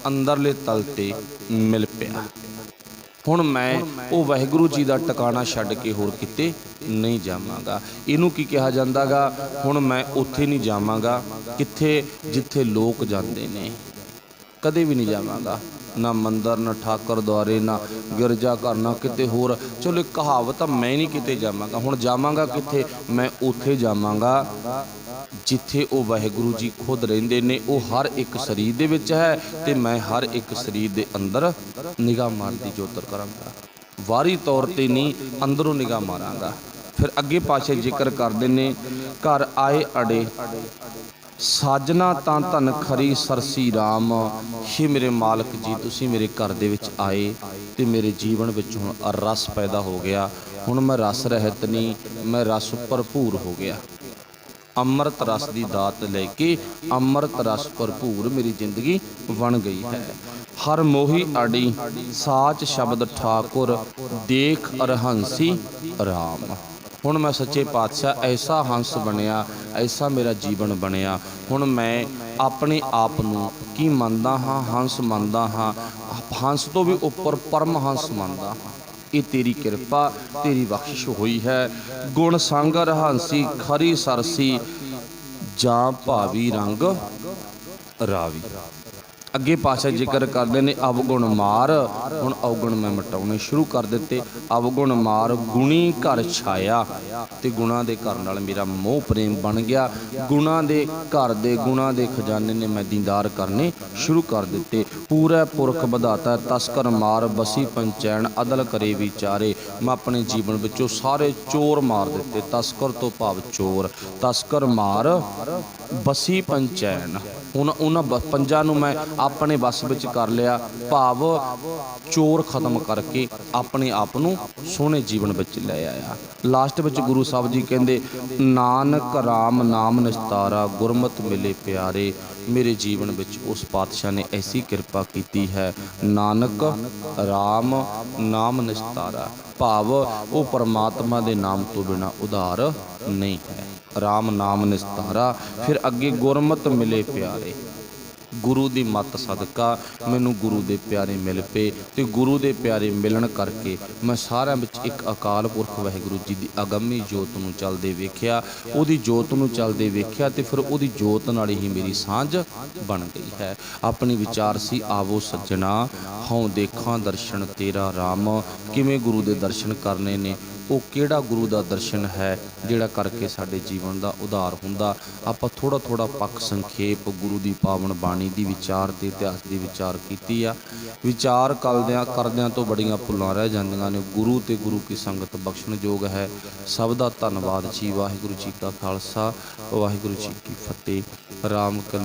ਅੰਦਰਲੇ ਤਲ ਤੇ ਮਿਲ ਪਿਆ। ਹੁਣ ਮੈਂ ਉਹ ਵਾਹਿਗੁਰੂ ਜੀ ਦਾ ਟਿਕਾਣਾ ਛੱਡ ਕੇ ਹੋਰ ਕਿਤੇ ਨਹੀਂ ਜਾਵਾਂਗਾ। ਇਹਨੂੰ ਕੀ ਕਿਹਾ ਜਾਂਦਾ ਗਾ? ਹੁਣ ਮੈਂ ਉੱਥੇ ਨਹੀਂ ਜਾਵਾਂਗਾ ਕਿੱਥੇ ਜਿੱਥੇ ਲੋਕ ਜਾਂਦੇ ਨੇ, ਕਦੇ ਵੀ ਨਹੀਂ ਜਾਵਾਂਗਾ। ਨਾ ਮੰਦਰ, ਨਾ ਠਾਕਰ ਦੁਆਰੇ, ਨਾ ਗਿਰਜਾ ਘਰ, ਨਾ ਕਿਤੇ ਹੋਰ। ਚਲੋ ਇੱਕ ਕਹਾਵਤ ਆ, ਮੈਂ ਨਹੀਂ ਕਿਤੇ ਜਾਵਾਂਗਾ। ਹੁਣ ਜਾਵਾਂਗਾ ਕਿੱਥੇ? ਮੈਂ ਉੱਥੇ ਜਾਵਾਂਗਾ ਜਿੱਥੇ ਉਹ ਵਾਹਿਗੁਰੂ ਜੀ ਖੁਦ ਰਹਿੰਦੇ ਨੇ। ਉਹ ਹਰ ਇੱਕ ਸਰੀਰ ਦੇ ਵਿੱਚ ਹੈ ਤੇ ਮੈਂ ਹਰ ਇੱਕ ਸਰੀਰ ਦੇ ਅੰਦਰ ਨਿਗਾਹ ਮਾਰਦੀ ਜੋਤਰ ਕਰਾਂਗਾ। ਬਾਹਰੀ ਤੌਰ ਤੇ ਨਹੀਂ, ਅੰਦਰੋਂ ਨਿਗਾਹ ਮਾਰਾਂਗਾ। ਫਿਰ ਅੱਗੇ ਪਾਤਸ਼ਾਹ ਜ਼ਿਕਰ ਕਰਦੇ ਨੇ, ਘਰ ਆਏ ਅੜੇ ਸਾਜਨਾ ਤਾਂ ਧਨ ਖਰੀ ਸਰਸੀ ਰਾਮ। ਹੀ ਮੇਰੇ ਮਾਲਕ ਜੀ, ਤੁਸੀਂ ਮੇਰੇ ਘਰ ਦੇ ਵਿੱਚ ਆਏ ਤੇ ਮੇਰੇ ਜੀਵਨ ਵਿੱਚ ਹੁਣ ਰਸ ਪੈਦਾ ਹੋ ਗਿਆ। ਹੁਣ ਮੈਂ ਰਸ ਰਹਿਤ ਨਹੀਂ, ਮੈਂ ਰਸ ਭਰਪੂਰ ਹੋ ਗਿਆ। ਅੰਮ੍ਰਿਤ ਰਸ ਦੀ ਦਾਤ ਲੈ ਕੇ ਅੰਮ੍ਰਿਤ ਰਸ ਭਰਪੂਰ ਮੇਰੀ ਜ਼ਿੰਦਗੀ ਬਣ ਗਈ ਹੈ। ਹਰ ਮੋਹੀ ਆੜੀ ਸਾਚ ਸ਼ਬਦ ਠਾਕੁਰ, ਦੇਖ ਅਰਹੰਸੀ ਰਾਮ। ਹੁਣ ਮੈਂ ਸੱਚੇ ਪਾਤਸ਼ਾਹ ਐਸਾ ਹੰਸ ਬਣਿਆ, ਐਸਾ ਮੇਰਾ ਜੀਵਨ ਬਣਿਆ। ਹੁਣ ਮੈਂ ਆਪਣੇ ਆਪ ਨੂੰ ਕੀ ਮੰਨਦਾ ਹਾਂ? ਹੰਸ ਮੰਨਦਾ ਹਾਂ। ਹੰਸ ਤੋਂ ਵੀ ਉੱਪਰ ਪਰਮ ਹੰਸ ਮੰਨਦਾ ਹਾਂ। ਇਹ ਤੇਰੀ ਕਿਰਪਾ, ਤੇਰੀ ਬਖਸ਼ਿਸ਼ ਹੋਈ ਹੈ। ਗੁਣ ਸੰਗ ਰਹਾਂਸੀ ਖਰੀ ਸਰਸੀ, ਜਾਂ ਭਾਵੀ ਰੰਗ ਰਾਵੀ। ਅੱਗੇ ਪਾਤਸ਼ਾਹ ਜ਼ਿਕਰ ਕਰਦੇ ਨੇ, ਅਵਗੁਣ ਮਾਰ। ਹੁਣ ਅਵਗੁਣ ਮੈਂ ਮਿਟਾਉਣੇ ਸ਼ੁਰੂ ਕਰ ਦਿੱਤੇ। ਅਵਗੁਣ ਮਾਰ ਗੁਣੀ ਘਰ ਛਾਇਆ, ਤੇ ਗੁਣਾਂ ਦੇ ਘਰ ਨਾਲ ਮੇਰਾ ਮੋਹ ਪ੍ਰੇਮ ਬਣ ਗਿਆ। ਗੁਣਾਂ ਦੇ ਘਰ ਦੇ ਗੁਣਾਂ ਦੇ ਖਜ਼ਾਨੇ ਨੇ ਮੈਂ ਦੀਦਾਰ ਕਰਨੇ ਸ਼ੁਰੂ ਕਰ ਦਿੱਤੇ। ਪੂਰਾ ਪੁਰਖ ਵਧਾਤਾ ਤਸਕਰ ਮਾਰ, ਬਸੀ ਪੰਚੈਣ ਅਦਲ ਕਰੇ ਵਿਚਾਰੇ। ਮੈਂ ਆਪਣੇ ਜੀਵਨ ਵਿੱਚੋਂ ਸਾਰੇ ਚੋਰ ਮਾਰ ਦਿੱਤੇ। ਤਸਕਰ ਤੋਂ ਭਾਵ ਚੋਰ। ਤਸਕਰ ਮਾਰ ਬਸੀ ਪੰਚੈਣ, ਹੁਣ ਉਹਨਾਂ ਪੰਜਾਂ ਨੂੰ ਮੈਂ ਆਪਣੇ ਵੱਸ ਵਿੱਚ ਕਰ ਲਿਆ। ਭਾਵ ਚੋਰ ਖਤਮ ਕਰਕੇ ਆਪਣੇ ਆਪ ਨੂੰ ਸੋਹਣੇ ਜੀਵਨ ਵਿੱਚ ਲੈ ਆਇਆ। ਲਾਸਟ ਵਿੱਚ ਗੁਰੂ ਸਾਹਿਬ ਜੀ ਕਹਿੰਦੇ, ਨਾਨਕ ਰਾਮ ਨਾਮ ਨਿਸਤਾਰਾ, ਗੁਰਮਤਿ ਮਿਲੇ ਪਿਆਰੇ। ਮੇਰੇ ਜੀਵਨ ਵਿੱਚ ਉਸ ਪਾਤਸ਼ਾਹ ਨੇ ਐਸੀ ਕਿਰਪਾ ਕੀਤੀ ਹੈ। ਨਾਨਕ ਰਾਮ ਨਾਮ ਨਿਸਤਾਰਾ, ਭਾਵ ਉਹ ਪਰਮਾਤਮਾ ਦੇ ਨਾਮ ਤੋਂ ਬਿਨਾਂ ਉਧਾਰ ਨਹੀਂ ਹੈ। ਰਾਮ ਨਾਮ ਨਿਸਤਾਰਾ। ਫਿਰ ਅੱਗੇ ਗੁਰਮਤਿ ਮਿਲੇ ਪਿਆਰੇ। ਗੁਰੂ ਦੀ ਮੱਤ ਸਦਕਾ ਮੈਨੂੰ ਗੁਰੂ ਦੇ ਪਿਆਰੇ ਮਿਲ ਪਏ, ਤੇ ਗੁਰੂ ਦੇ ਪਿਆਰੇ ਮਿਲਣ ਕਰਕੇ ਮੈਂ ਸਾਰਿਆਂ ਵਿੱਚ ਇੱਕ ਅਕਾਲ ਪੁਰਖ ਵਾਹਿਗੁਰੂ ਜੀ ਦੀ ਅਗੰਮੀ ਜੋਤ ਨੂੰ ਚੱਲਦੇ ਵੇਖਿਆ। ਉਹਦੀ ਜੋਤ ਨੂੰ ਚੱਲਦੇ ਵੇਖਿਆ ਤੇ ਫਿਰ ਉਹਦੀ ਜੋਤ ਨਾਲ ਹੀ ਮੇਰੀ ਸਾਂਝ ਬਣ ਗਈ ਹੈ। ਆਪਣੀ ਵਿਚਾਰ ਸੀ, ਆਵੋ ਸੱਜਣਾ ਹਉ ਦੇਖਾਂ ਦਰਸ਼ਨ ਤੇਰਾ ਰਾਮ। ਕਿਵੇਂ ਗੁਰੂ ਦੇ ਦਰਸ਼ਨ ਕਰਨੇ ਨੇ? ਉਹ ਕਿਹੜਾ ਗੁਰੂ ਦਾ ਦਰਸ਼ਨ ਹੈ ਜਿਹੜਾ ਕਰਕੇ ਸਾਡੇ ਜੀਵਨ ਦਾ ਉਧਾਰ ਹੁੰਦਾ? ਆਪਾਂ ਥੋੜ੍ਹਾ ਥੋੜ੍ਹਾ ਪੱਖ ਸੰਖੇਪ ਗੁਰੂ ਦੀ ਪਾਵਨ ਬਾਣੀ ਦੀ ਵਿਚਾਰ ਤੇ ਇਤਿਹਾਸ ਦੀ ਵਿਚਾਰ ਕੀਤੀ ਆ। ਵਿਚਾਰ ਕਰਦਿਆਂ ਤੋਂ ਬੜੀਆਂ ਭੁੱਲਾਂ ਰਹਿ ਜਾਂਦੀਆਂ ਨੇ। ਗੁਰੂ ਤੇ ਗੁਰੂ ਕੀ ਸੰਗਤ ਬਖਸ਼ਣਯੋਗ ਹੈ। ਸਭ ਦਾ ਧੰਨਵਾਦ ਜੀ। ਵਾਹਿਗੁਰੂ ਜੀ ਕਾ ਖਾਲਸਾ, ਵਾਹਿਗੁਰੂ ਜੀ ਕੀ ਫਤਿਹ। ਰਾਮ ਕਲੀ